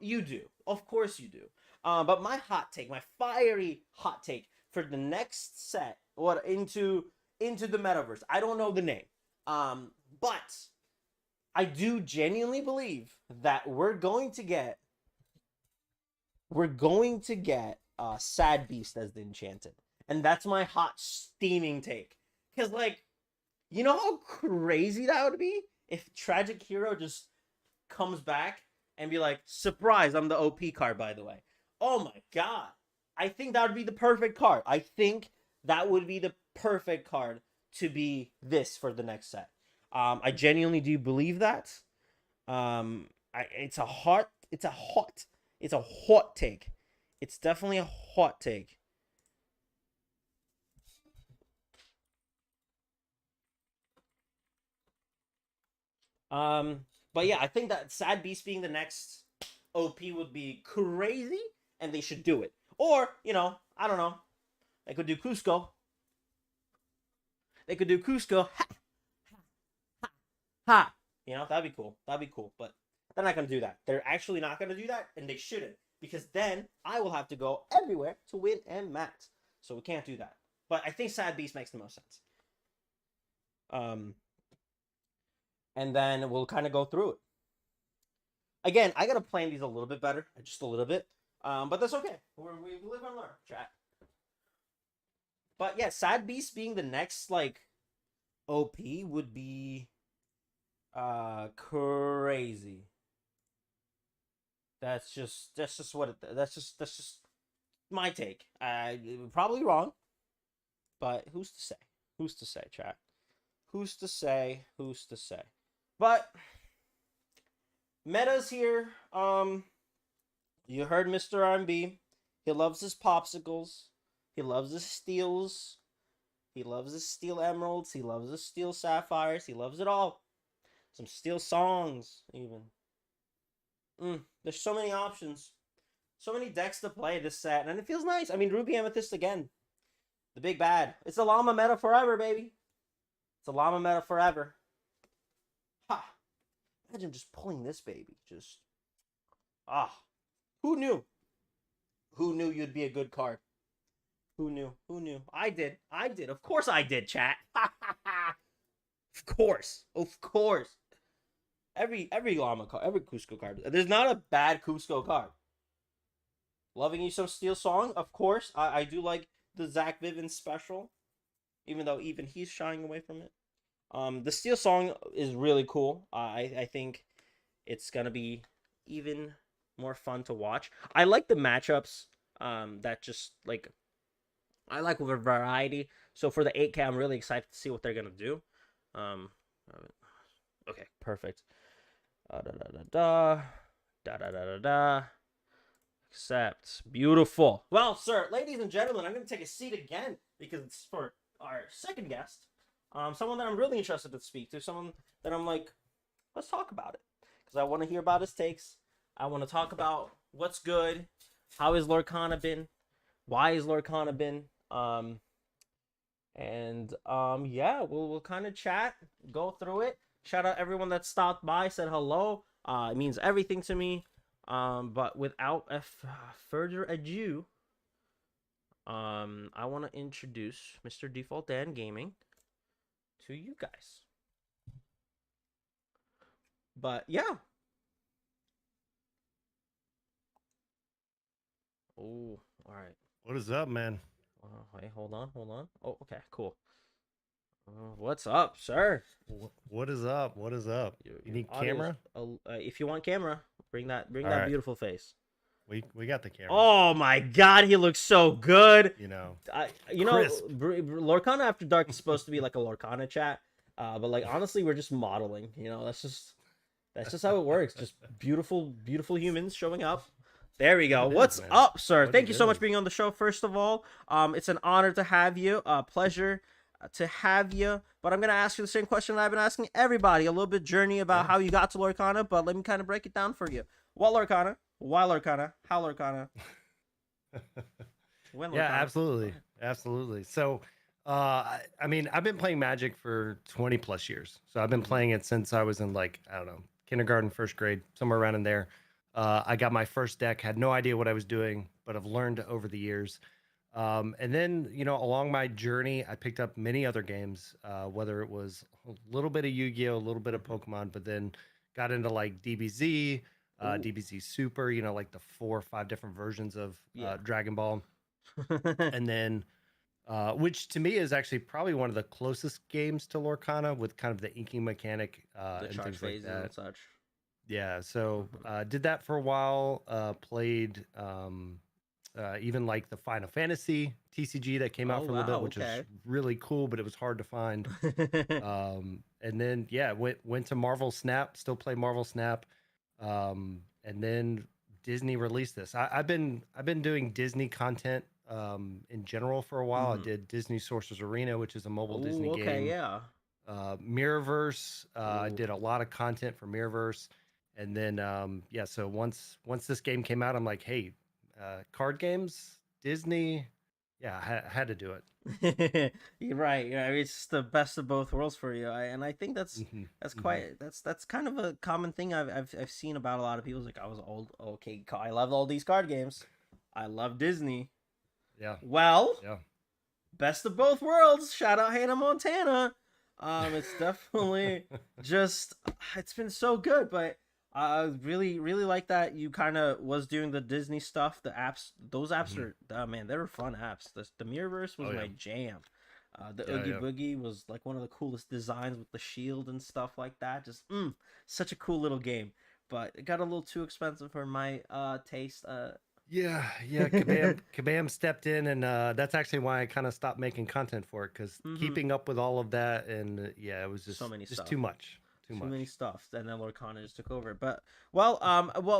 You do, of course you do. But my hot take, my fiery hot take for the next set, what into the metaverse. I don't know the name, but I do genuinely believe that we're going to get Sad Beast as the Enchanted, and that's my hot steaming take. Cause like, you know how crazy that would be if Tragic Hero just comes back and be like, surprise, I'm the OP card, by the way. Oh my god. I think that would be the perfect card. I think that would be the perfect card to be this for the next set. I genuinely do believe that. It's a hot take. It's definitely a hot take. But yeah, I think that Sad Beast being the next OP would be crazy, and they should do it. Or, you know, I don't know. They could do Cusco. Ha, ha, ha. You know, that'd be cool. But they're not going to do that. They're actually not going to do that, and they shouldn't. Because then I will have to go everywhere to win and mat. So we can't do that. But I think Sad Beast makes the most sense. And then we'll kind of go through it. Again, I got to plan these a little bit better. Just a little bit. But that's okay. We live and learn, chat. But yeah, Sad Beast being the next like OP would be crazy. That's just what it, that's just my take. I probably wrong, but who's to say? Who's to say, chat? Who's to say? Who's to say? But Meta's here. You heard Mr. R&B. He loves his popsicles. He loves his steals. He loves his steel emeralds. He loves his steel sapphires. He loves it all. Some steel songs, even. There's so many options. So many decks to play this set. And it feels nice. I mean, Ruby Amethyst again. The big bad. It's a llama meta forever, baby. It's a llama meta forever. Ha! Imagine just pulling this baby. Just. Who knew? Who knew you'd be a good card? Who knew? Who knew? I did. I did. Of course I did, chat. Of course. Of course. Every llama card, every Cusco card. There's not a bad Cusco card. Loving You Some Steel Song, of course. I do like the Zach Vivens special, even though even he's shying away from it. The Steel Song is really cool. I think it's gonna be even more fun to watch. I like the matchups. That just like I like the variety. So for the 8K, I'm really excited to see what they're gonna do. Okay, perfect. Accept. Beautiful. Well, sir, ladies and gentlemen, I'm going to take a seat again because it's for our second guest. Someone that I'm really interested to speak to. Someone that I'm like, let's talk about it. Because I want to hear about his takes. I want to talk about what's good. How has Lorcana been? Why has Lorcana been? Yeah, we'll kind of chat, go through it. Shout out everyone that stopped by, said hello. It means everything to me. But without further ado, I want to introduce Mr. Default Dan Gaming to you guys. But yeah. Oh, all right. What is up, man? Wait, hold on. Oh, okay, cool. What's up, sir? What is up? What is up? You need camera? If you want camera, bring that right. beautiful face. We got the camera. Oh my God, he looks so good. You know, Crisp. Lorcana After Dark is supposed to be like a Lorcana chat, but like honestly, we're just modeling. You know, that's just how it works. Just beautiful humans showing up. There we go. What's up, sir? Thank you so much for being on the show. First of all, it's an honor to have you. Pleasure to have you. But I'm gonna ask you the same question that I've been asking everybody. A little bit journey about how you got to Lorcana, but let me kind of break it down for you. What Lorcana? Why Lorcana? How Lorcana? When Lorcana? Yeah, absolutely. So, I mean, I've been playing Magic for 20 plus years. So I've been playing it since I was in like, I don't know, kindergarten, first grade, somewhere around in there. I got my first deck, had no idea what I was doing, but I've learned over the years. And then, you know, along my journey, I picked up many other games, whether it was a little bit of Yu-Gi-Oh, a little bit of Pokemon, but then got into like DBZ, DBZ Super, you know, like the 4 or 5 different versions of Dragon Ball. And then, which to me is actually probably one of the closest games to Lorcana with kind of the inking mechanic the and charge things like phases that. and such. Yeah, so did that for a while. Played even like the Final Fantasy TCG that came out for a little bit, which is really cool, but it was hard to find. And then went to Marvel Snap, still play Marvel Snap. And then Disney released this. I've been doing Disney content in general for a while. I did Disney Sorcerer's Arena, which is a mobile Disney game. Yeah. Mirrorverse. I did a lot of content for Mirrorverse. And then, so once this game came out, I'm like, hey, card games, Disney, I had to do it. You're right. Yeah, it's the best of both worlds for you. I think that's that's kind of a common thing I've seen about a lot of people. It's like I was old. Okay, I love all these card games. I love Disney. Yeah. Well. Yeah. Best of both worlds. Shout out Hannah Montana. It's definitely just it's been so good, but. Really, really like that you kind of was doing the Disney stuff. The apps, those apps Mhm. are, man, they were fun apps. The Mirrorverse was Oh, yeah. my jam. The Yeah, Oogie yeah. Boogie was like one of the coolest designs with the shield and stuff like that. Just such a cool little game. But it got a little too expensive for my taste. Yeah, yeah. Kabam stepped in, and that's actually why I kind of stopped making content for it, because Mhm. keeping up with all of that, and yeah, it was So many just stuff. too much, too Too many much. stuff, and then Lorcana just took over. But well,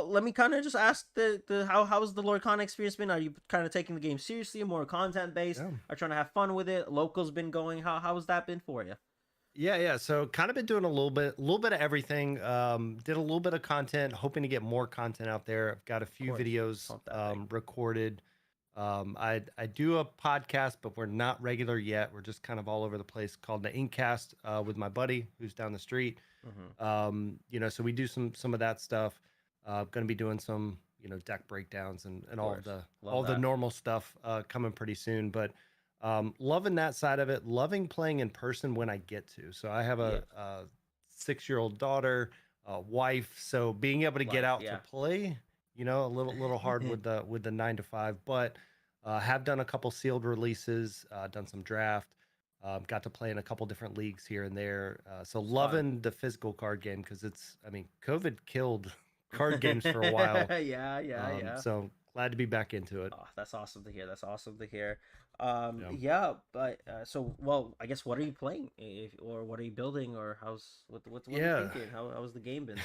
let me kind of just ask the how's the Lorcana experience been? Are you kind of taking the game seriously, more content based? Yeah. Are trying to have fun with it? Local's been going. How has that been for you? Yeah, yeah. So kind of been doing a little bit of everything. Did a little bit of content, hoping to get more content out there. I've got a Of few course, videos pump that big. recorded. I do a podcast, but we're not regular yet. We're just kind of all over the place, called the Inkcast, with my buddy who's down the street. Mm-hmm. So we do some of that stuff. Going to be doing some deck breakdowns and Of all of course, the love that. normal stuff coming pretty soon. But loving that side of it. Loving playing in person when I get to. So I have Yeah, a 6-year-old daughter, wife. So being able to get life. out to Yeah, play, a little hard with the 9 to 5, but have done a couple sealed releases, done some draft. Got to play in a couple different leagues here and there. So it's fun. loving the physical card game, because COVID killed card games for a while. Yeah, yeah, yeah. So glad to be back into it. Oh, that's awesome to hear. That's awesome to hear. Yeah. Yeah, but so well, I guess what are you playing, or what are you building, or what are you Yeah. thinking? How's the game been?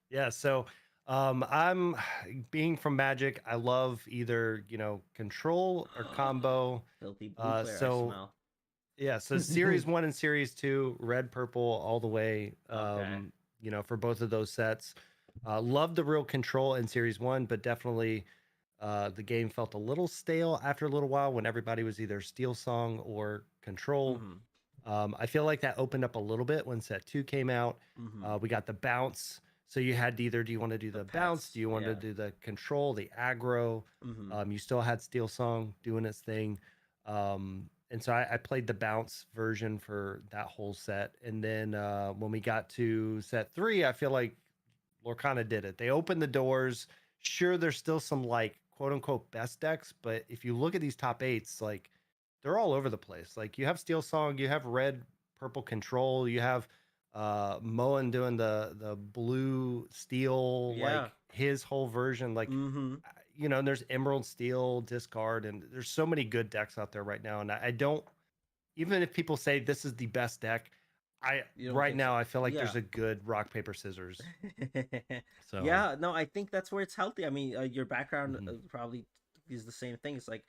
Yeah. So I'm being from Magic. I love either, control or combo. Filthy blue player, I So smell. yeah, so series 1 and series 2, red, purple, all the way. Okay. For both of those sets. Love the real control in series 1, but definitely the game felt a little stale after a little while when everybody was either Steel Song or Control. Mm-hmm. I feel like that opened up a little bit when set 2 came out. Mm-hmm. We got the bounce. So you had either, do you want to do The the bounce? pets, Do you want to yeah. do the control, the aggro? Mm-hmm. You still had Steel Song doing its thing. And so I played the bounce version for that whole set. And then when we got to set 3, I feel like Lorcana did it. They opened the doors. Sure, there's still some like quote unquote best decks, but if you look at these top 8s, like they're all over the place. Like you have Steel Song, you have red, purple control, you have Moen doing the blue steel, Yeah. like his whole version. Like Mm-hmm. and there's Emerald Steel, discard, and there's so many good decks out there right now. And I don't, even if people say this is the best deck, You don't right think so? now I feel like Yeah. there's a good rock paper scissors. So Yeah, no, I think that's where it's healthy. I mean, your background mhm. probably is the same thing. It's like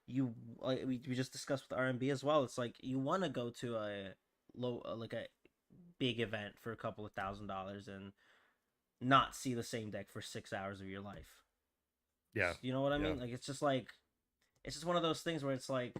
you, like we just discussed with R&B as well. It's like you want to go to a like a big event for a couple of $1,000s and not see the same deck for 6 hours of your life. Yeah, You know what I yeah. mean? Like it's just one of those things where it's like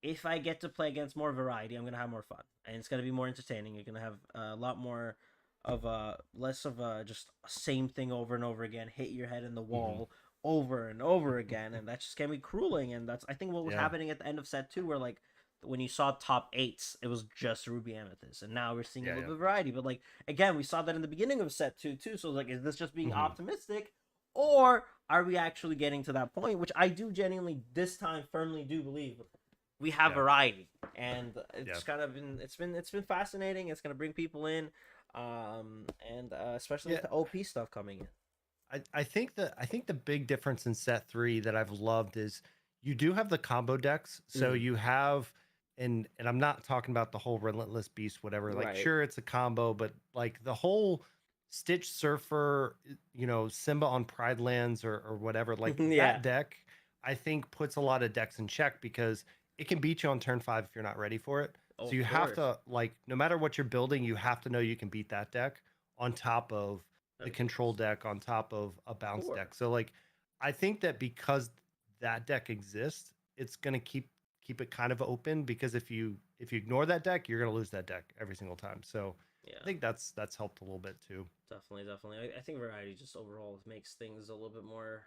if I get to play against more variety, I'm gonna have more fun, and it's gonna be more entertaining. You're gonna have a lot more of a less of a just same thing over and over again, hit your head in the Mhm. wall over and over again, and that just can be crueling. And that's I think what was Yeah. happening at the end of set 2, where like when you saw top 8s, it was just Ruby Amethyst, and now we're seeing a Yeah, little yeah. bit of variety. But like again, we saw that in the beginning of set 2 too. So like, is this just being Mhm. optimistic, or are we actually getting to that point? Which I do genuinely this time firmly do believe we have Yeah. variety, and it's Yeah. kind of been fascinating. It's gonna bring people in, and especially with Yeah. the OP stuff coming in. I think the big difference in set 3 that I've loved is you do have the combo decks. So Mhm. you have, and I'm not talking about the whole Relentless Beast, whatever. Like, Right. sure, it's a combo, but like the whole Stitch Surfer, Simba on Pride Lands or whatever, like Yeah. that deck, I think puts a lot of decks in check because it can beat you on turn 5 if you're not ready for it. Oh, So of you have course. to, like, no matter what you're building, you have to know you can beat that deck on top of the Of control deck, on top of a bounce course. deck. So like I think that because that deck exists, it's gonna keep it kind of open, because if you ignore that deck, you're gonna lose that deck every single time. So Yeah. I think that's helped a little bit too. Definitely, definitely. I think variety just overall makes things a little bit more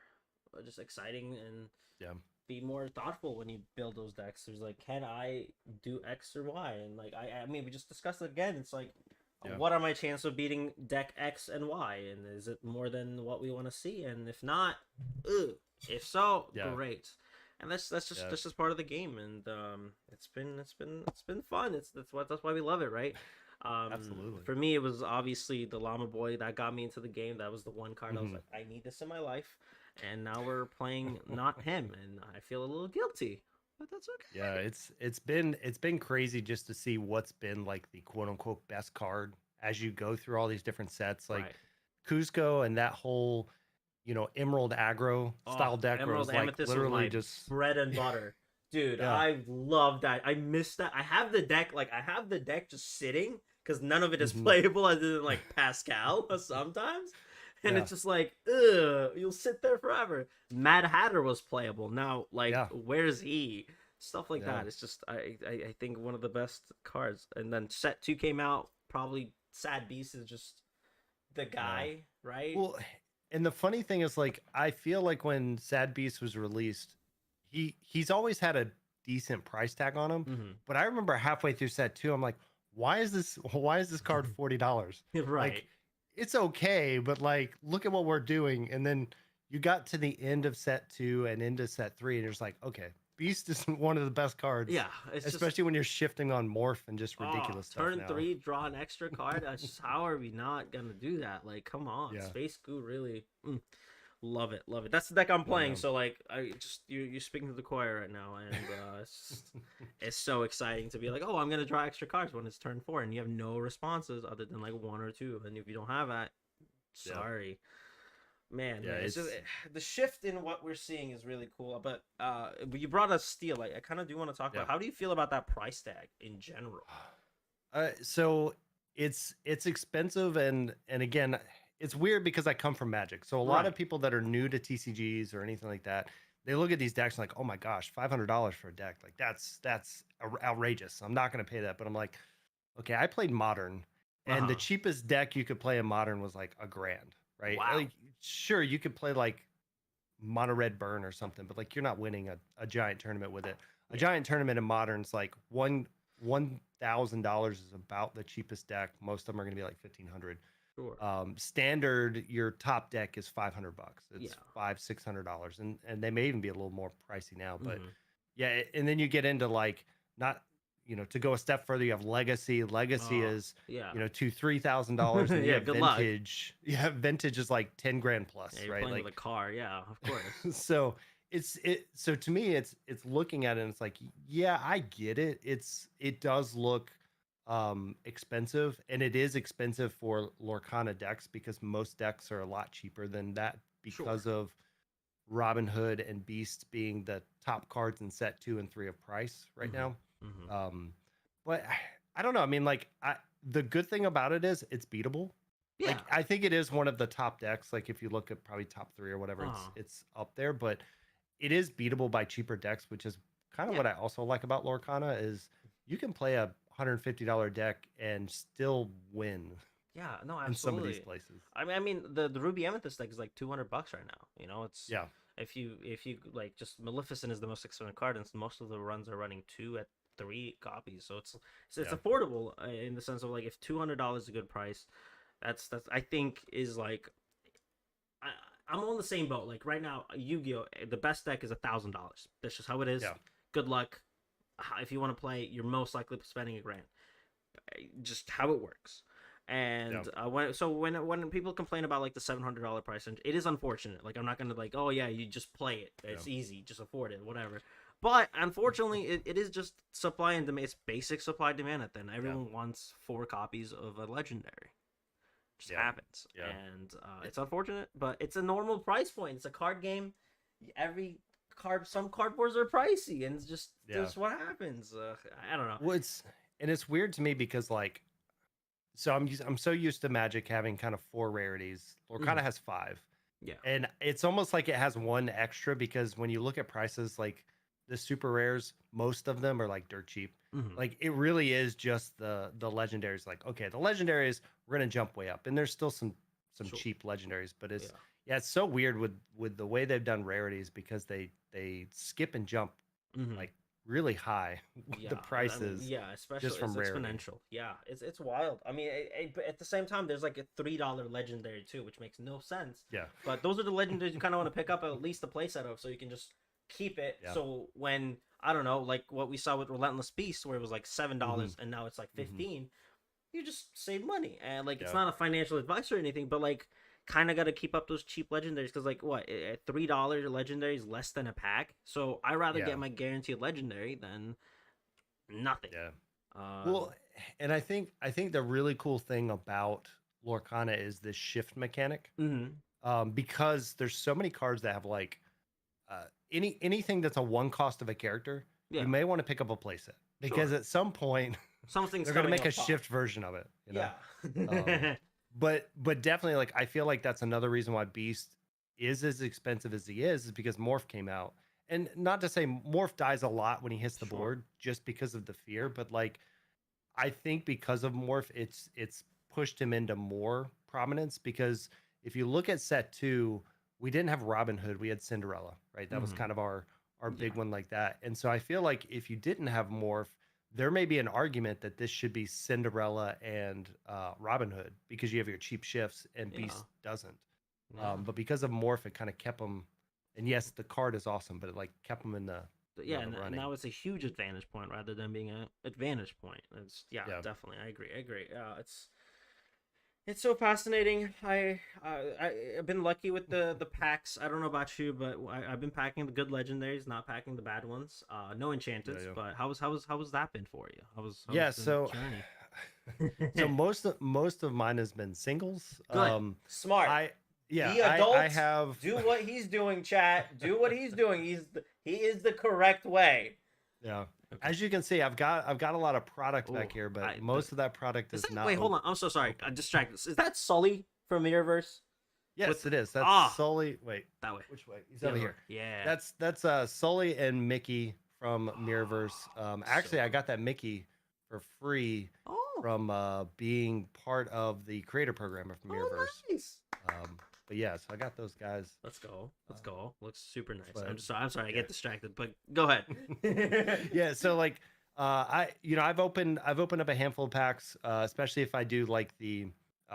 just exciting and Yeah. be more thoughtful when you build those decks. There's like, can I do X or Y? And like, I mean, we just discussed it again. It's like, Yeah. What are my chances of beating deck X and Y? And is it more than what we want to see? And if not, ugh. If so, Yeah. great. And that's Yeah. just part of the game. And it's been fun. That's why we love it, right? Absolutely. For me, it was obviously the Llama Boy that got me into the game. That was the one card I was Mhm. like, I need this in my life. And now we're playing not him, and I feel a little guilty, but that's okay. Yeah, it's been crazy just to see what's been like the quote unquote best card as you go through all these different sets. Like Right. Cusco and that whole, Emerald aggro style deck where it Emerald was like Amethyst was literally my just bread and butter. Dude, Yeah. I love that. I miss that. I have the deck just sitting because none of it is Mhm. playable other than like Pascal sometimes. And Yeah. it's just like, ugh, you'll sit there forever. Mad Hatter was playable. Now, like, Yeah. where's he? Stuff like Yeah. that. It's just I think one of the best cards. And then set 2 came out. Probably Sad Beast is just the guy, right? Well, and the funny thing is, like, I feel like when Sad Beast was released, he's always had a decent price tag on him. Mhm. But I remember halfway through set 2, I'm like, why is this card $40? Right. Like, it's okay, but like, look at what we're doing. And then you got to the end of set 2 and into set 3, and you're just like, okay, Beast is one of the best cards. Yeah, it's just Especially when you're shifting on morph and just ridiculous stuff. Turn now. 3, draw an extra card. That's just, how are we not gonna do that? Like, come on, Yeah. Space Goo really love it, love it. That's the deck I'm playing. Yeah. So like, I just you're speaking to the choir right now, and it's just, it's so exciting to be like, oh, I'm gonna draw extra cards when it's turn 4, and you have no responses other than like 1 or 2, and if you don't have that, Yeah. sorry. Man, Yeah, it's just the shift in what we're seeing is really cool. But you brought us steel. I kind of do want to talk about how do you feel about that price tag in general? So it's expensive, and again, it's weird because I come from Magic. So a lot of Right. people that are new to TCGs or anything like that, they look at these decks and like, oh my gosh, $500 for a deck, like that's outrageous. I'm not going to pay that. But I'm like, okay, I played Modern, and the Uh-huh. cheapest deck you could play in Modern was like $1,000, right? Wow. Like, sure, you could play like Mono Red Burn or something, but like you're not winning a giant tournament with it. A giant tournament in Modern's like $1,000 is about the cheapest deck. Most of them are going to be like 1,500. Sure. Standard, your top deck is $500. It's Yeah. $500-600, and they may even be a little more pricey now. But Mhm. yeah, and then you get into like not. To go a step further, you have Legacy. Legacy Oh, is yeah. $2,000-3,000, and you Yeah, have good luck. Vintage. Yeah, Vintage is like 10 grand plus, Yeah, you're right? playing Like, with a car. Yeah, of course. so so to me it's looking at it and it's like, yeah, I get it. It does look expensive, and it is expensive for Lorcana decks because most decks are a lot cheaper than that because of Robin Hood and Beast being the top cards in set 2 and 3 of price right now. But I don't know. I mean, like, the good thing about it is it's beatable. Yeah. Like, I think it is one of the top decks. Like, if you look at probably top 3 or whatever, Uh-huh. it's up there. But it is beatable by cheaper decks, which is kind of Yeah. what I also like about Lorcana is you can play a $150 deck and still win Yeah, no, in some of these absolutely. places. I mean, the Ruby Amethyst deck is like $200 right now. It's Yeah. if you like, just Maleficent is the most expensive card, and most of the runs are running 2 at 3 copies, so it's Yeah. affordable in the sense of like, if $200 is a good price, that's I think is like, I'm on the same boat. Like right now, Yu-Gi-Oh, the best deck is $1,000. That's just how it is. Yeah. Good luck. If you want to play, you're most likely spending $1,000. Just how it works. And when people complain about like the $700 price, and it is unfortunate. Like, I'm not gonna like, oh yeah, you just play it. It's easy, just afford it, whatever. But unfortunately, it is just supply and demand. It's basic supply demand at then. Everyone wants 4 copies of a legendary. Just happens. Yeah. And it's unfortunate, but it's a normal price point. It's a card game. Every card, some cardboards are pricey, and it's just that's what happens. I don't know. Well, it's weird to me because like, so I'm so used to Magic having kind of 4 rarities. Lorcana has 5. Yeah. And it's almost like it has 1 extra because when you look at prices, like the super rares, most of them are like dirt cheap. Like, it really is just the legendaries. Like, okay, the legendaries, we're gonna jump way up, and there's still some cheap legendaries, but it's it's so weird with the way they've done rarities because they skip and jump like really high with Yeah, the prices. yeah, especially just from it's rarity. exponential. Yeah, it's wild. I mean, but at the same time, there's like a $3 legendary too, which makes no sense. Yeah. But those are the legendaries you kind of want to pick up at least a playset of, so you can just keep it. Yeah. So when I don't know, like what we saw with Relentless Beast, where it was like $7 and now it's like 15, you just save money. And like it's Yeah. not a financial advice or anything, but like kind of got to keep up those cheap legendaries because like what at $3 legendary is less than a pack. So I rather Yeah. get my guaranteed legendary than nothing. Yeah. Um, Well, and I think the really cool thing about Lorcana is this shift mechanic. mhm. Because there's so many cards that have like anything that's a one cost of a character, Yeah. you may want to pick up a playset because Sure. at some point Something's they're going to coming make a up top. shift version of it. You know? Yeah. But definitely, like I feel like that's another reason why Beast is as expensive as he is because Morph came out. And not to say Morph dies a lot when he hits the Sure. board just because of the fear, but like I think because of Morph, it's pushed him into more prominence because if you look at set 2, we didn't have Robin Hood, we had Cinderella, right? That was Mhm. kind of our big Yeah. one like that. And so I feel like if you didn't have Morph, there may be an argument that this should be Cinderella and Robin Hood because you have your cheap shifts and Beast Yeah. doesn't. Yeah. But because of Morph, it kind of kept him. And yes, the card is awesome, but it like kept him in the But yeah, the and running. now it's a huge advantage point rather than being an advantage point. It's yeah, Yeah. definitely. I agree. It's so fascinating. I've been lucky with the packs. I don't know about you, but I've been packing the good legendaries, not packing the bad ones. No enchantments, yeah. but how was that been for you? How was Yeah, the so journey? so most of mine has been singles. Good. Smart. The The adult, I have do what he's doing, chat. Do what he's doing. He is the correct way. yeah. As you can see, I've got a lot of product back Ooh, here, but most of that product is not. Wait, hold on. I'm so sorry. I distracted. Is that Sully from Mirrorverse? Yes, with- it is. That's Ah! Sully. Wait, That way. which way? He's The over other here. way. Yeah. That's Sully and Mickey from Mirrorverse. Actually, So I got that Mickey for free oh, from being part of the creator program of Mirrorverse. nice. But yeah, so I got those guys. Let's go. Looks super nice. but- I'm sorry. I yeah. get distracted, but go ahead. Yeah, so like I've opened up a handful of packs, especially if I do like the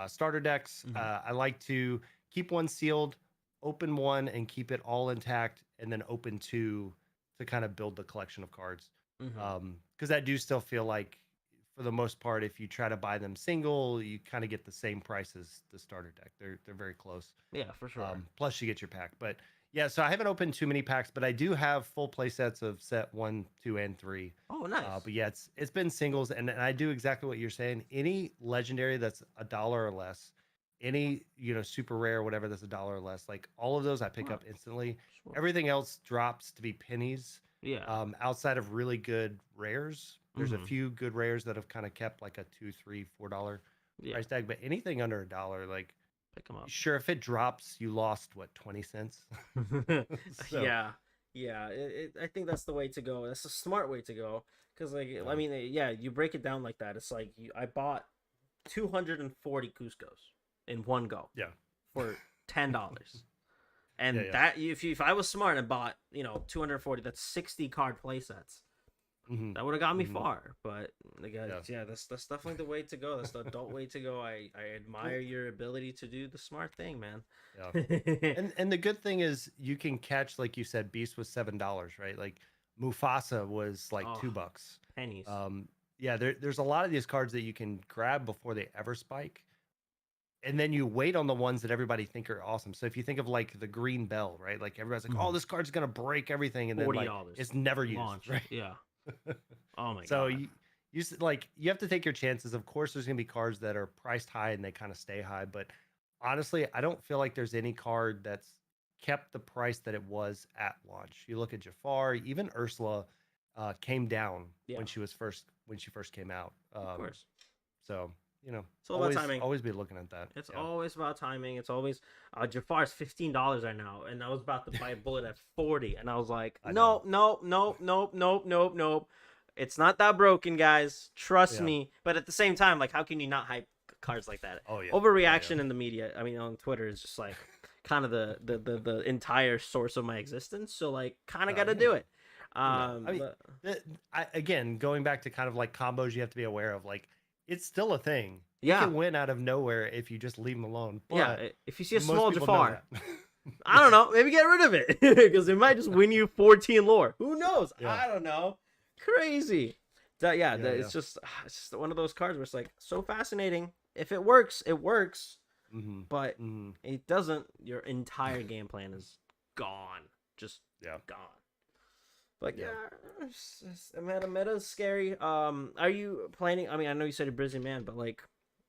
starter decks. Mhm. I like to keep one sealed, open one, and keep it all intact, and then open two to kind of build the collection of cards. Mhm. Because I do still feel like, for the most part, if you try to buy them single, you kind of get the same price as the starter deck. They're very close. Yeah, for sure. Plus you get your pack. But yeah, so I haven't opened too many packs, but I do have full play sets of set 1, 2, and 3. Oh, nice. But yeah, it's been singles, and I do exactly what you're saying. Any legendary that's $1 or less, any super rare, whatever that's $1 or less, like all of those I pick Wow. up instantly. Sure. Everything else drops to be pennies. Yeah. Outside of really good rares, there's a Mhm. few good rares that have kind of kept like a $2, $3, $4 Yeah. price tag, but anything under $1, like Pick them up. sure, if it drops, you lost what, 20 cents? So- Yeah. I think that's the way to go. That's a smart way to go. Because like I Yeah. mean, yeah, you break it down like that. It's like I bought 240 Cuscos in one go. Yeah. For $10. And Yeah. that if I was smart and bought 240, that's 60 card play sets. Mhm. That would have got me Mhm. far. But yeah, that's definitely the way to go. That's the adult way to go. I admire your ability to do the smart thing, man. Yeah. And the good thing is you can catch, like you said, Beast was $7, right? Like Mufasa was like Oh. $2. Pennies. Yeah, there's a lot of these cards that you can grab before they ever spike. And then you wait on the ones that everybody think are awesome. So if you think of like the Green Bell, right? Like everybody's like, Mhm. oh, this card's gonna break everything, and then like $40 it's never used, launch. right? Yeah. Oh my So god. you have to take your chances. Of course, there's gonna be cards that are priced high and they kind of stay high, but honestly, I don't feel like there's any card that's kept the price that it was at launch. You look at Jafar, even Ursula came down Yeah. when she first came out. Of course. So It's all about timing. always be looking at that. It's Yeah. always about timing. It's always Jafar's $15 right now, and I was about to buy a bullet at 40, and I was like, I no. It's not that broken, guys. Trust Yeah. me. But at the same time, like, how can you not hype cards like that? Oh yeah. Overreaction in the media, I mean, on Twitter is just like kind of the entire source of my existence. So like, kind of got to do it. I mean, But- again, going back to kind of like combos you have to be aware of, like it's still a thing. Yeah. You can win out of nowhere if you just leave them alone. But yeah, if you see a most small people know Jafar, that. I don't know, maybe get rid of it because it might just win you 14 lore. Who knows? Yeah. I don't know. Crazy. Yeah, It's just one of those cards where it's like so fascinating. If it works, it works. Mm-hmm. But Mm-hmm. it doesn't, your entire game plan is gone. Just Yeah. gone. But Yeah. meta is scary. Are you planning? I mean, I know you said you're a busy man, but like,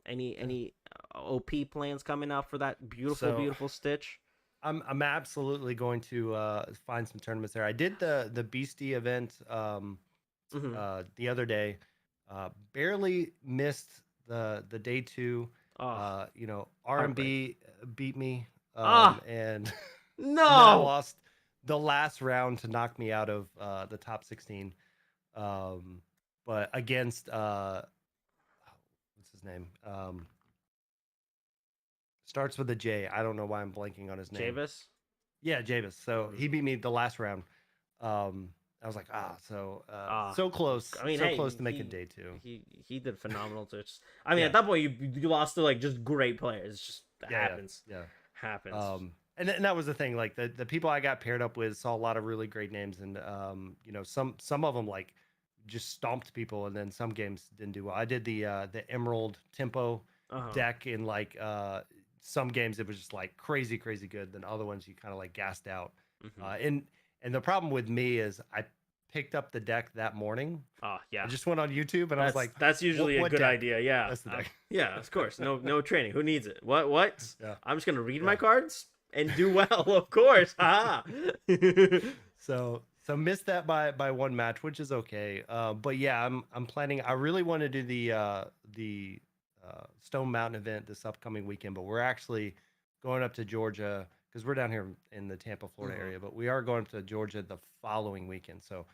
any OP plans coming out for that beautiful, So- beautiful Stitch? I'm absolutely going to find some tournaments there. I did the Beastie event Mhm. the other day. Barely missed the day 2. Oh, You know, R&B beat me, Ah! and no! and then I lost the last round to knock me out of the top 16. But against what's his name? Starts with a J. I don't know why I'm blanking on his name. Javis? Yeah, Javis. So he beat me the last round. I was like, so close. I mean, so hey, close to making day 2. He did phenomenal. To just, I mean, Yeah. at that point, you lost to like just great players. It's just that Yeah, happens. Yeah. Happens. And that was the thing. Like the people I got paired up with saw a lot of really great names, and you know, some of them like just stomped people, and then some games didn't do well. I did the Emerald Tempo Uh-huh. deck in like some games it was just like crazy good. Then other ones you kind of like gassed out. Mhm. And the problem with me is I picked up the deck that morning. Oh yeah. I just went on YouTube and I was like, that's usually what a good deck? idea. Yeah. That's the deck. Yeah, of course. No training. Who needs it? What? Yeah. I'm just gonna read Yeah. my cards and do well, of course. Ha. So missed that by one match, which is okay. But yeah, I'm planning. I really want to do the Stone Mountain event this upcoming weekend, but we're actually going up to Georgia because we're down here in the Tampa, Florida area. But we are going to Georgia the following weekend. So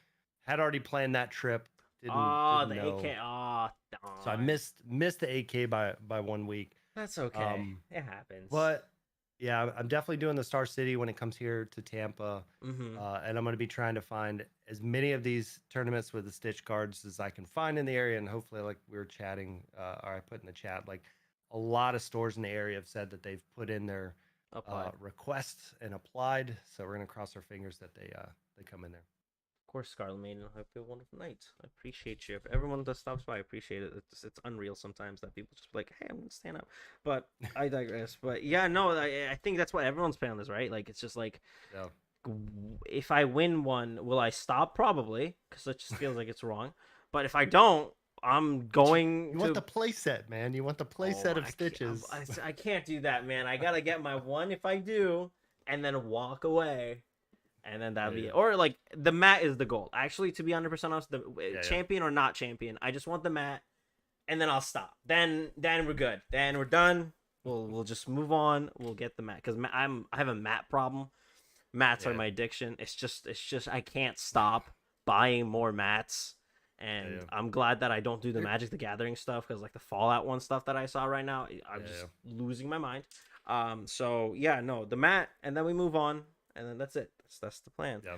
had already planned that trip. Didn't the know. AK. So I missed the AK by 1 week. That's okay. It happens. But yeah, I'm definitely doing the Star City when it comes here to Tampa. Mhm. And I'm going to be trying to find as many of these tournaments with the Stitch cards as I can find in the area. And hopefully, like we were chatting, or I put in the chat, like a lot of stores in the area have said that they've put in their requests and applied. So we're going to cross our fingers that they come in there. Of course, Scarlet Maiden. I hope you have a wonderful night. I appreciate you. If everyone that stops by, I appreciate it. It's unreal sometimes that people just be like, hey, I'm gonna stand up. But I digress. But yeah, no, I think that's what everyone's plan is, right? Like it's just like, Yeah. if I win one, will I stop? Probably, because it just feels like it's wrong. But if I don't, I'm going. You want the play set, man. You want the play set of Stitches. I can't do that, man. I gotta get my one if I do, and then walk away. And then that'll be it. Or like the mat is the goal. Actually, to be 100% honest, the champion or not champion, I just want the mat, and then I'll stop. Then we're good. Then we're done. We'll just move on. We'll get the mat because I have a mat problem. Mats are my addiction. It's just I can't stop buying more mats. And I'm glad that I don't do the Magic the Gathering stuff because like the Fallout one stuff that I saw right now, I'm just losing my mind. So yeah, no, the mat, and then we move on. And then that's it. That's the plan. Yeah,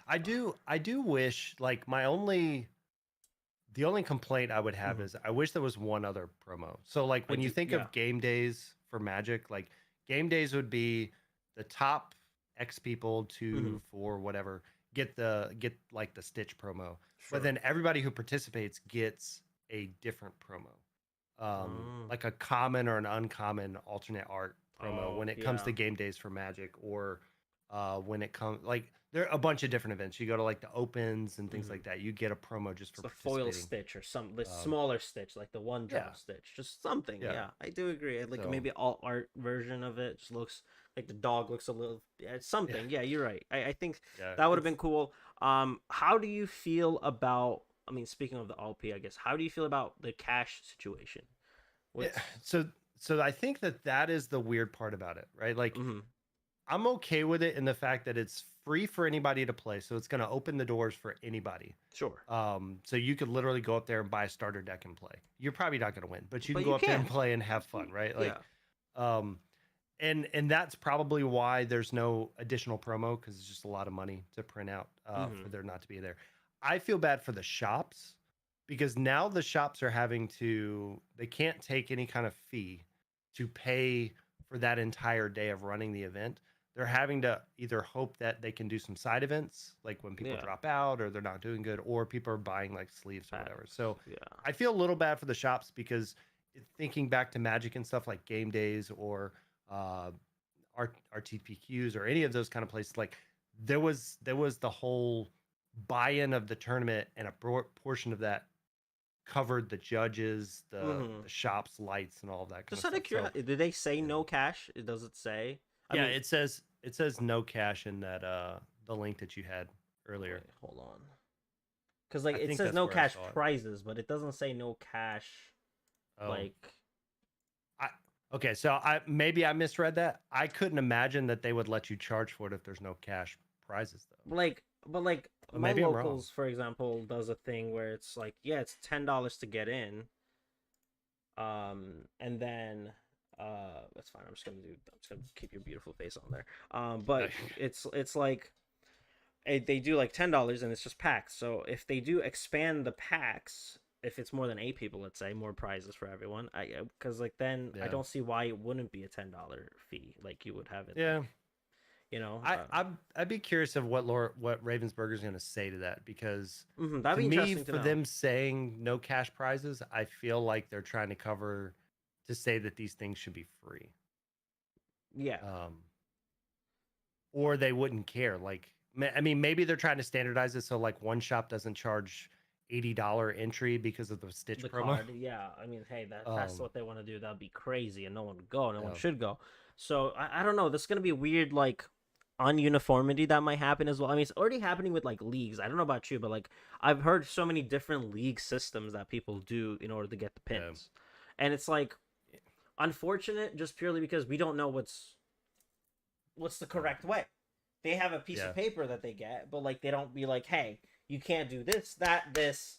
I do wish like the only complaint I would have is I wish there was one other promo. So like when you think of game days for Magic, like game days would be the top X people for whatever get like the Stitch promo, but then everybody who participates gets a different promo, like a common or an uncommon alternate art promo when it comes to game days for Magic, or when it comes like there are a bunch of different events. You go to like the opens and things like that. You get a promo just for the foil Stitch or some the smaller Stitch, like the one drop Stitch, just something. Yeah, I do agree. Like maybe alt art version of it just looks like the dog looks a little something. Yeah, you're right. I think that would have been cool. How do you feel about? I mean, speaking of the LP, I guess how do you feel about the cash situation? So I think that is the weird part about it, right? Like. I'm okay with it in the fact that it's free for anybody to play, so it's going to open the doors for anybody. Sure. So you could literally go up there and buy a starter deck and play. You're probably not going to win, but you can go up there and play and have fun, right? Like, and that's probably why there's no additional promo, because it's just a lot of money to print out for there not to be there. I feel bad for the shops, because now the shops are having to, they can't take any kind of fee to pay for that entire day of running the event. They're having to either hope that they can do some side events, like when people Yeah. drop out or they're not doing good, or people are buying like sleeves or whatever. So Yeah. I feel a little bad for the shops, because thinking back to Magic and stuff like game days or RTPQs or any of those kind of places, like there was the whole buy-in of the tournament, and a portion of that covered the judges, the shops, lights, and all of that kind Just of out of stuff. So, curiosity, did they say no cash? Does it say? I yeah, mean, it says no cash in that the link that you had earlier. wait, hold on. Because like I it think says that's no where I cash saw it. prizes, but it doesn't say no cash. Oh. Like, Okay, so maybe I misread that. I couldn't imagine that they would let you charge for it if there's no cash prizes, though. but my maybe I'm wrong. locals, for example, does a thing where it's like, yeah, it's $10 to get in. And then that's fine. I'm just gonna keep your beautiful face on there. But it's like they do like $10 and it's just packs. So if they do expand the packs, if it's more than 8 people, let's say, more prizes for everyone. Because like then I Yeah. don't see why it wouldn't be a $10 fee like you would have it. Yeah. like, you know, I'd be curious of what Ravensburger's going to say to that, because that'd to be me, interesting to for know. them saying no cash prizes, I feel like they're trying to cover to say that these things should be free. Yeah. Or they wouldn't care. Like, I mean, maybe they're trying to standardize it so like one shop doesn't charge $80 entry because of the Stitch The promo. card, yeah. I mean, hey, that's what they want to do. That'd be crazy, and no one would go. No one Yeah. should go. So I don't know. There's gonna be a weird like ununiformity that might happen as well. I mean, it's already happening with like leagues. I don't know about you, but like I've heard so many different league systems that people do in order to get the pins, and it's like unfortunate just purely because we don't know what's the correct way. They have a piece of paper that they get, but like they don't be like, hey, you can't do this, that, this,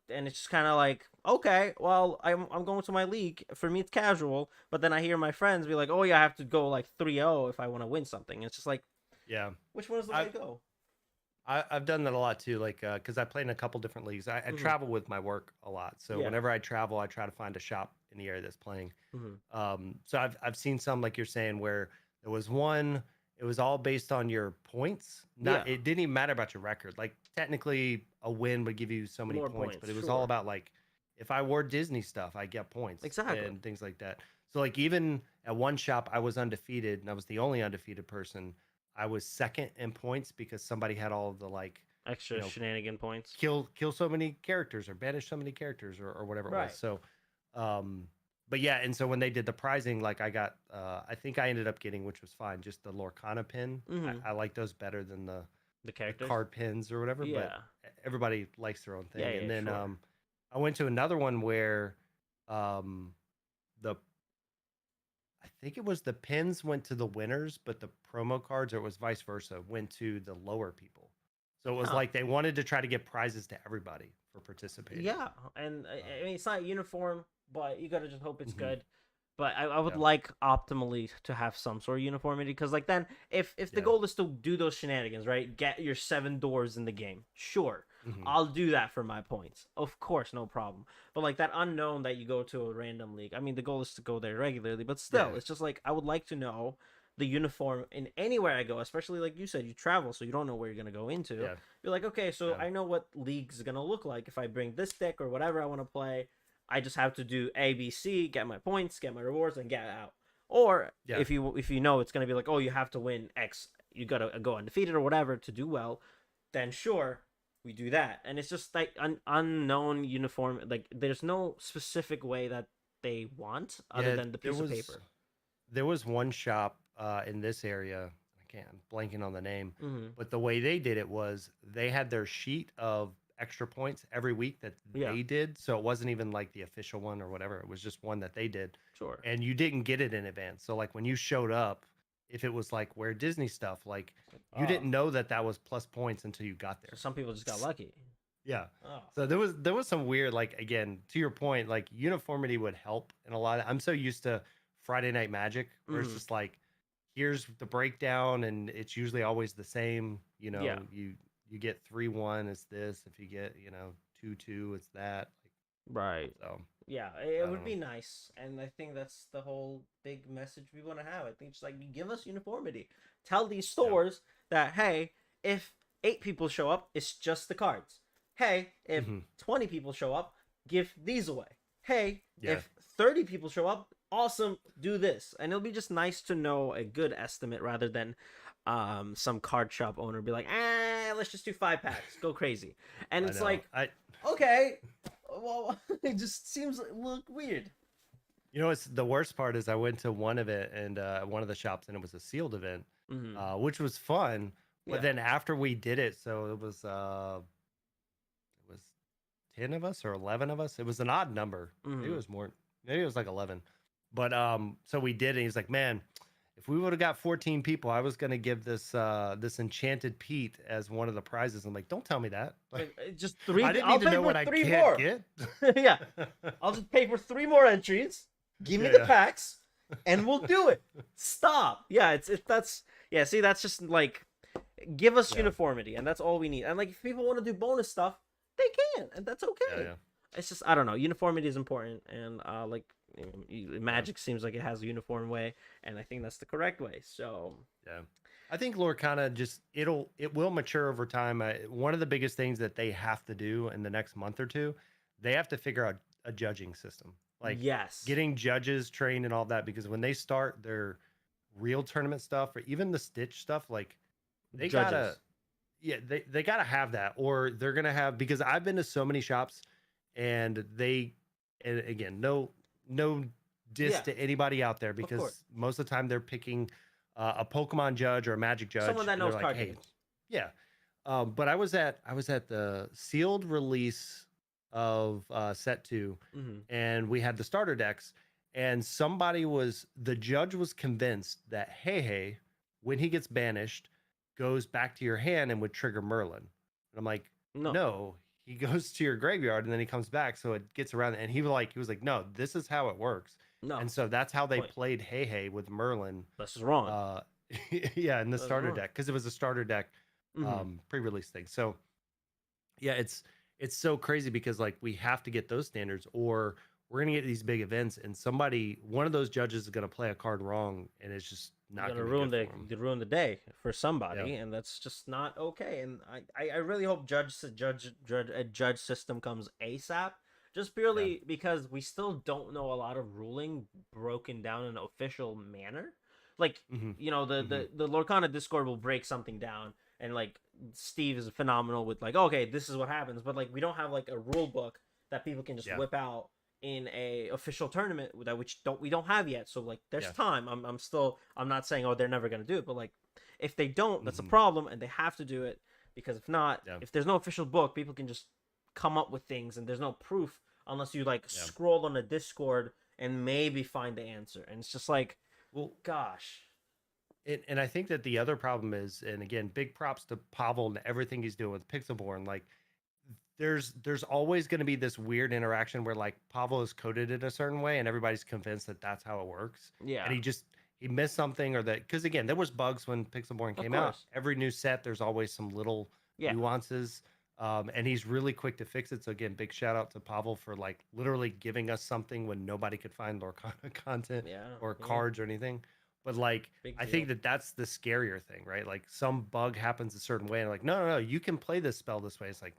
and it's just kind of like, okay, well, I'm going to my league. For me, it's casual, but then I hear my friends be like, oh yeah, I have to go like 3-0 if I want to win something. It's just like, Yeah. which one is the way to go? I've done that a lot too, like because I play in a couple different leagues. I travel with my work a lot, so Yeah. whenever I travel, I try to find a shop in the area that's playing. Mhm. So I've seen some, like you're saying, where there was one. It was all based on your points. It didn't even matter about your record. Like technically, a win would give you so many More points, but it points, was all sure. about like if I wore Disney stuff, I get points, Exactly. and things like that. So like even at one shop, I was undefeated, and I was the only undefeated person. I was second in points because somebody had all of the like Extra shenanigan points. kill so many characters or banish so many characters or whatever it Right. was. So, but yeah, and so when they did the prizing, like I got, I think I ended up getting, which was fine, just the Lorcana pin. I like those better than the characters, card pins or whatever. Yeah. But everybody likes their own thing. Yeah, and then sure. I went to another one where the I think it was the pins went to the winners, but the promo cards, or it was vice versa, went to the lower people. So it was Huh. like they wanted to try to give prizes to everybody for participating. Yeah, and I mean it's not uniform, but you gotta just hope it's Mhm. good. But I would Yeah. like optimally to have some sort of uniformity, because like then if the Yeah. goal is to do those shenanigans, right? Get your 7 doors in the game. Sure, Mhm. I'll do that for my points. Of course, no problem. But like that unknown that you go to a random league. I mean, the goal is to go there regularly, but still, Yeah. it's just like I would like to know the uniform in anywhere I go, especially like you said, you travel, so you don't know where you're gonna go into. Yeah. You're like, okay, so Yeah. I know what league's gonna look like if I bring this deck or whatever I want to play. I just have to do A, B, C, get my points, get my rewards, and get out. Or Yeah. if you know it's gonna be like, oh, you have to win X, you gotta go undefeated or whatever to do well, then sure, we do that. And it's just like unknown uniform. Like there's no specific way that they want other Yeah, than the piece of paper. There was one shop in this area. I'm blanking on the name, Mm-hmm. but the way they did it was they had their sheet of extra points every week that Yeah. they did. So it wasn't even like the official one or whatever. It was just one that they did. Sure. And you didn't get it in advance. So like when you showed up, if it was like wear Disney stuff, like you didn't know that was plus points until you got there. So some people just got lucky. Yeah. Oh. So there was some weird, like, again, to your point, like uniformity would help in a lot of, I'm so used to Friday Night Magic where it's just like here's the breakdown, and it's usually always the same. You know, Yeah. you get 3-1, it's this. If you get 2-2, it's that. Right. So Yeah, I it would don't be know. nice, and I think that's the whole big message we want to have. I think it's like, you give us uniformity. Tell these Yeah. stores that, hey, if 8 people show up, it's just the cards. Hey, if Mhm. 20 people show up, give these away. Hey, Yeah. if 30 people show up, awesome, do this. And it'll be just nice to know a good estimate rather than some card shop owner be like, let's just do 5 packs, go crazy. And I it's know. like, okay, well, it just seems look weird. It's the worst part is I went to one event and one of the shops, and it was a sealed event, Mm-hmm. which was fun. But Yeah. then after we did it, so it was 10 of us or 11 of us. It was an odd number. Maybe it Mm-hmm. was more. Maybe it was like 11. But so we did it. He's like, man, if we would have got 14 people, I was gonna give this enchanted Pete as one of the prizes. I'm like, don't tell me that. Like, Just 3. I didn't I'll need to pay know for what I 3 can't more. get. Yeah, I'll just pay for 3 more entries. Give me the Yeah. packs, and we'll do it. Stop. Yeah, it's that's yeah. See, that's just like, give us Yeah. uniformity, and that's all we need. And like, if people want to do bonus stuff, they can, and that's okay. Yeah. It's just, I don't know. Uniformity is important, and like, Magic seems like it has a uniform way, and I think that's the correct way. So Yeah. I think Lorcana it will mature over time. One of the biggest things that they have to do in the next month or two, they have to figure out a judging system. Like yes, getting judges trained and all that, because when they start their real tournament stuff or even the Stitch stuff, like they gotta, judges. yeah, they gotta have that, or they're gonna have, because I've been to so many shops and and again, no diss Yeah, to anybody out there, of course. because most of the time they're picking a Pokemon judge or a Magic judge, Someone that and they're knows like, card hey, games. yeah. But I was at the sealed release of set 2, Mm-hmm. and we had the starter decks, and the judge was convinced that hey, when he gets banished, goes back to your hand and would trigger Merlin. And I'm like, No, no, he goes to your graveyard and then he comes back, so it gets around. And he was like, no, this is how it works. no. And so that's how they Point. played hey with Merlin. This is wrong. Yeah, in the That's starter wrong. deck, because it was a starter deck Mm-hmm. pre-release thing. So yeah, it's so crazy, because like we have to get those standards, or we're gonna get these big events and one of those judges is gonna play a card wrong, and it's just not Gonna gonna be ruin good for 'em. ruin the day for somebody, Yeah. and that's just not okay. And I really hope a judge system comes ASAP, just purely because we still don't know a lot of ruling broken down in an official manner. Like, Mhm. the Lorcana Discord will break something down, and like, Steve is phenomenal with like, okay, this is what happens, but like, we don't have like a rule book that people can just Yeah. whip out in a official tournament that we don't have yet. So like, there's Yeah. time. I'm not saying, oh, they're never gonna do it, but like, if they don't, that's a Mhm. problem, and they have to do it, because if not, Yeah. if there's no official book, people can just come up with things, and there's no proof unless you like Yeah. scroll on a Discord and maybe find the answer. And it's just like, Well, gosh. and I think that the other problem is, and again, big props to Pavel and everything he's doing with Pixelborn. Like, there's always going to be this weird interaction where like Pavel is coded in a certain way, and everybody's convinced that that's how it works. Yeah. And he missed something, or that, because again, there was bugs when Pixelborn came out. course. Every new set, there's always some little Yeah. nuances. And he's really quick to fix it. So again, big shout out to Pavel for like literally giving us something when nobody could find Lorcana content Yeah. or yeah. cards or anything. But like, Big I think deal. that that's the scarier thing, right? Like some bug happens a certain way, and like, no, you can play this spell this way. It's like,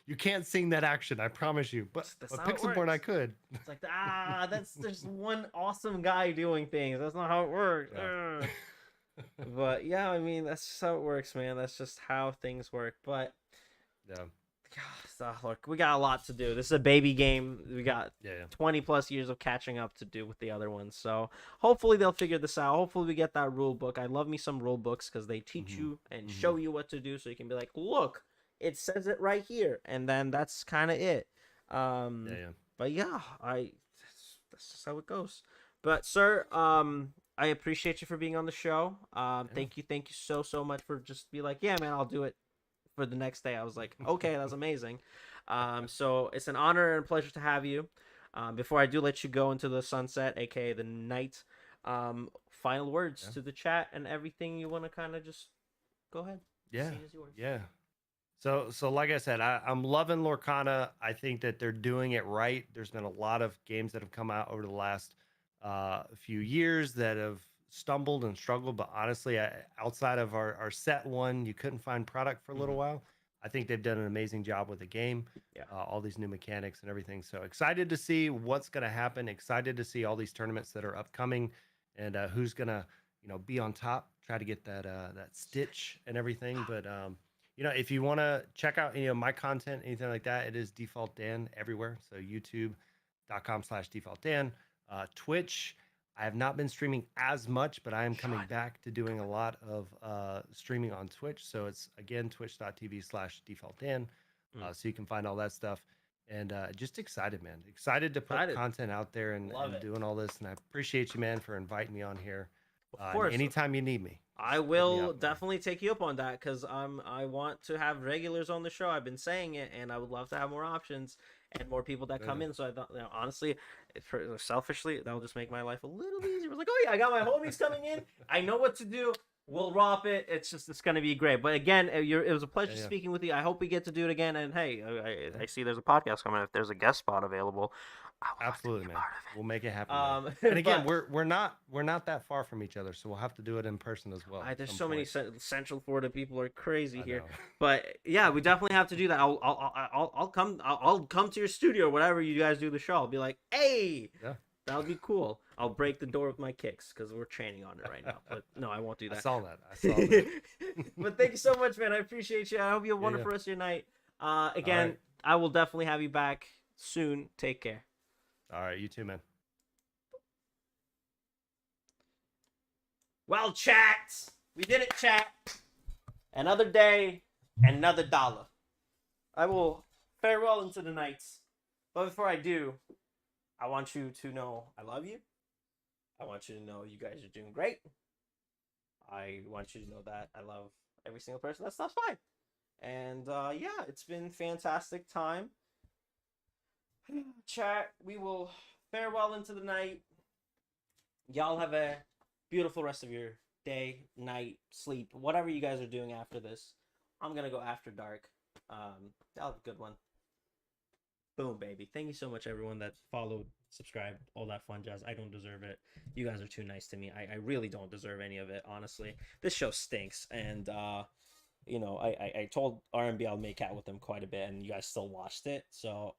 you can't sing that action, I promise you. But That's but not how it Pixelborn, I works. could. It's like, that's just one awesome guy doing things. That's not how it works. Yeah. Ugh. But yeah, I mean, that's just how it works, man. That's just how things work. But Yeah, look, we got a lot to do. This is a baby game. We got yeah. 20 plus years of catching up to do with the other ones. So hopefully they'll figure this out. Hopefully we get that rule book. I love me some rule books, because they teach Mhm. you and Mhm. show you what to do, so you can be like, look, it says it right here, and then that's kind of it. Yeah. But yeah, that's just how it goes. But sir, I appreciate you for being on the show. Thank you so much for just be like, yeah, man, I'll do it for the next day. I was like, okay, that's amazing. So it's an honor and a pleasure to have you. Before I do let you go into the sunset, aka the night, final words Yeah. to the chat and everything you want to kind of just go ahead. Yeah. Seat is yours. Yeah. So like I said, I'm loving Lorcana. I think that they're doing it right. There's been a lot of games that have come out over the last few years that have stumbled and struggled. But honestly, outside of our set one, you couldn't find product for a little while. I think they've done an amazing job with the game. Yeah. All these new mechanics and everything. So excited to see what's going to happen. Excited to see all these tournaments that are upcoming, and who's going to be on top. Try to get that stitch and everything. But if you want to check out my content, anything like that, it is Default Dan everywhere. So youtube.com/Default Dan. Twitch, I have not been streaming as much, but I am coming back to doing a lot of streaming on Twitch. So it's again twitch.tv/Default Dan. So you can find all that stuff. And just excited, man. Excited to put content out there and doing all this. And I appreciate you, man, for inviting me on here. Of course. Anytime you need me. I will definitely take you up on that, because I want to have regulars on the show. I've been saying it, and I would love to have more options and more people that come in. So I thought, honestly, selfishly, that will just make my life a little easier. I was like, oh yeah, I got my homies coming in. I know what to do. We'll romp it. It's going to be great. But again, it was a pleasure speaking with you. I hope we get to do it again. And hey, I see there's a podcast coming. If there's a guest spot available, absolutely, man. We'll make it happen. And again, we're not that far from each other, so we'll have to do it in person as well. There's so many Central Florida people are crazy here, but yeah, we definitely have to do that. I'll come to your studio, whatever you guys do the show. I'll be like, hey, that would be cool. I'll break the door with my kicks because we're training on it right now. But no, I won't do that. I saw that. But thank you so much, man. I appreciate you. I hope you have a wonderful rest of your night. Again, I will definitely have you back soon. Take care. All right, you too, man. Well, chat, we did it, chat. Another day, another dollar. I will farewell into the nights. But before I do, I want you to know I love you. I want you to know you guys are doing great. I want you to know that I love every single person that stops by. And yeah, it's been fantastic time. Chat, we will farewell into the night. Y'all have a beautiful rest of your day, night, sleep, whatever you guys are doing after this. I'm gonna go after dark. That'll be a good one. Boom, baby. Thank you so much, everyone that followed, subscribed, all that fun jazz. I don't deserve it. You guys are too nice to me. I really don't deserve any of it, honestly. This show stinks, and I told RMB I'll make out with them quite a bit, and you guys still watched it, so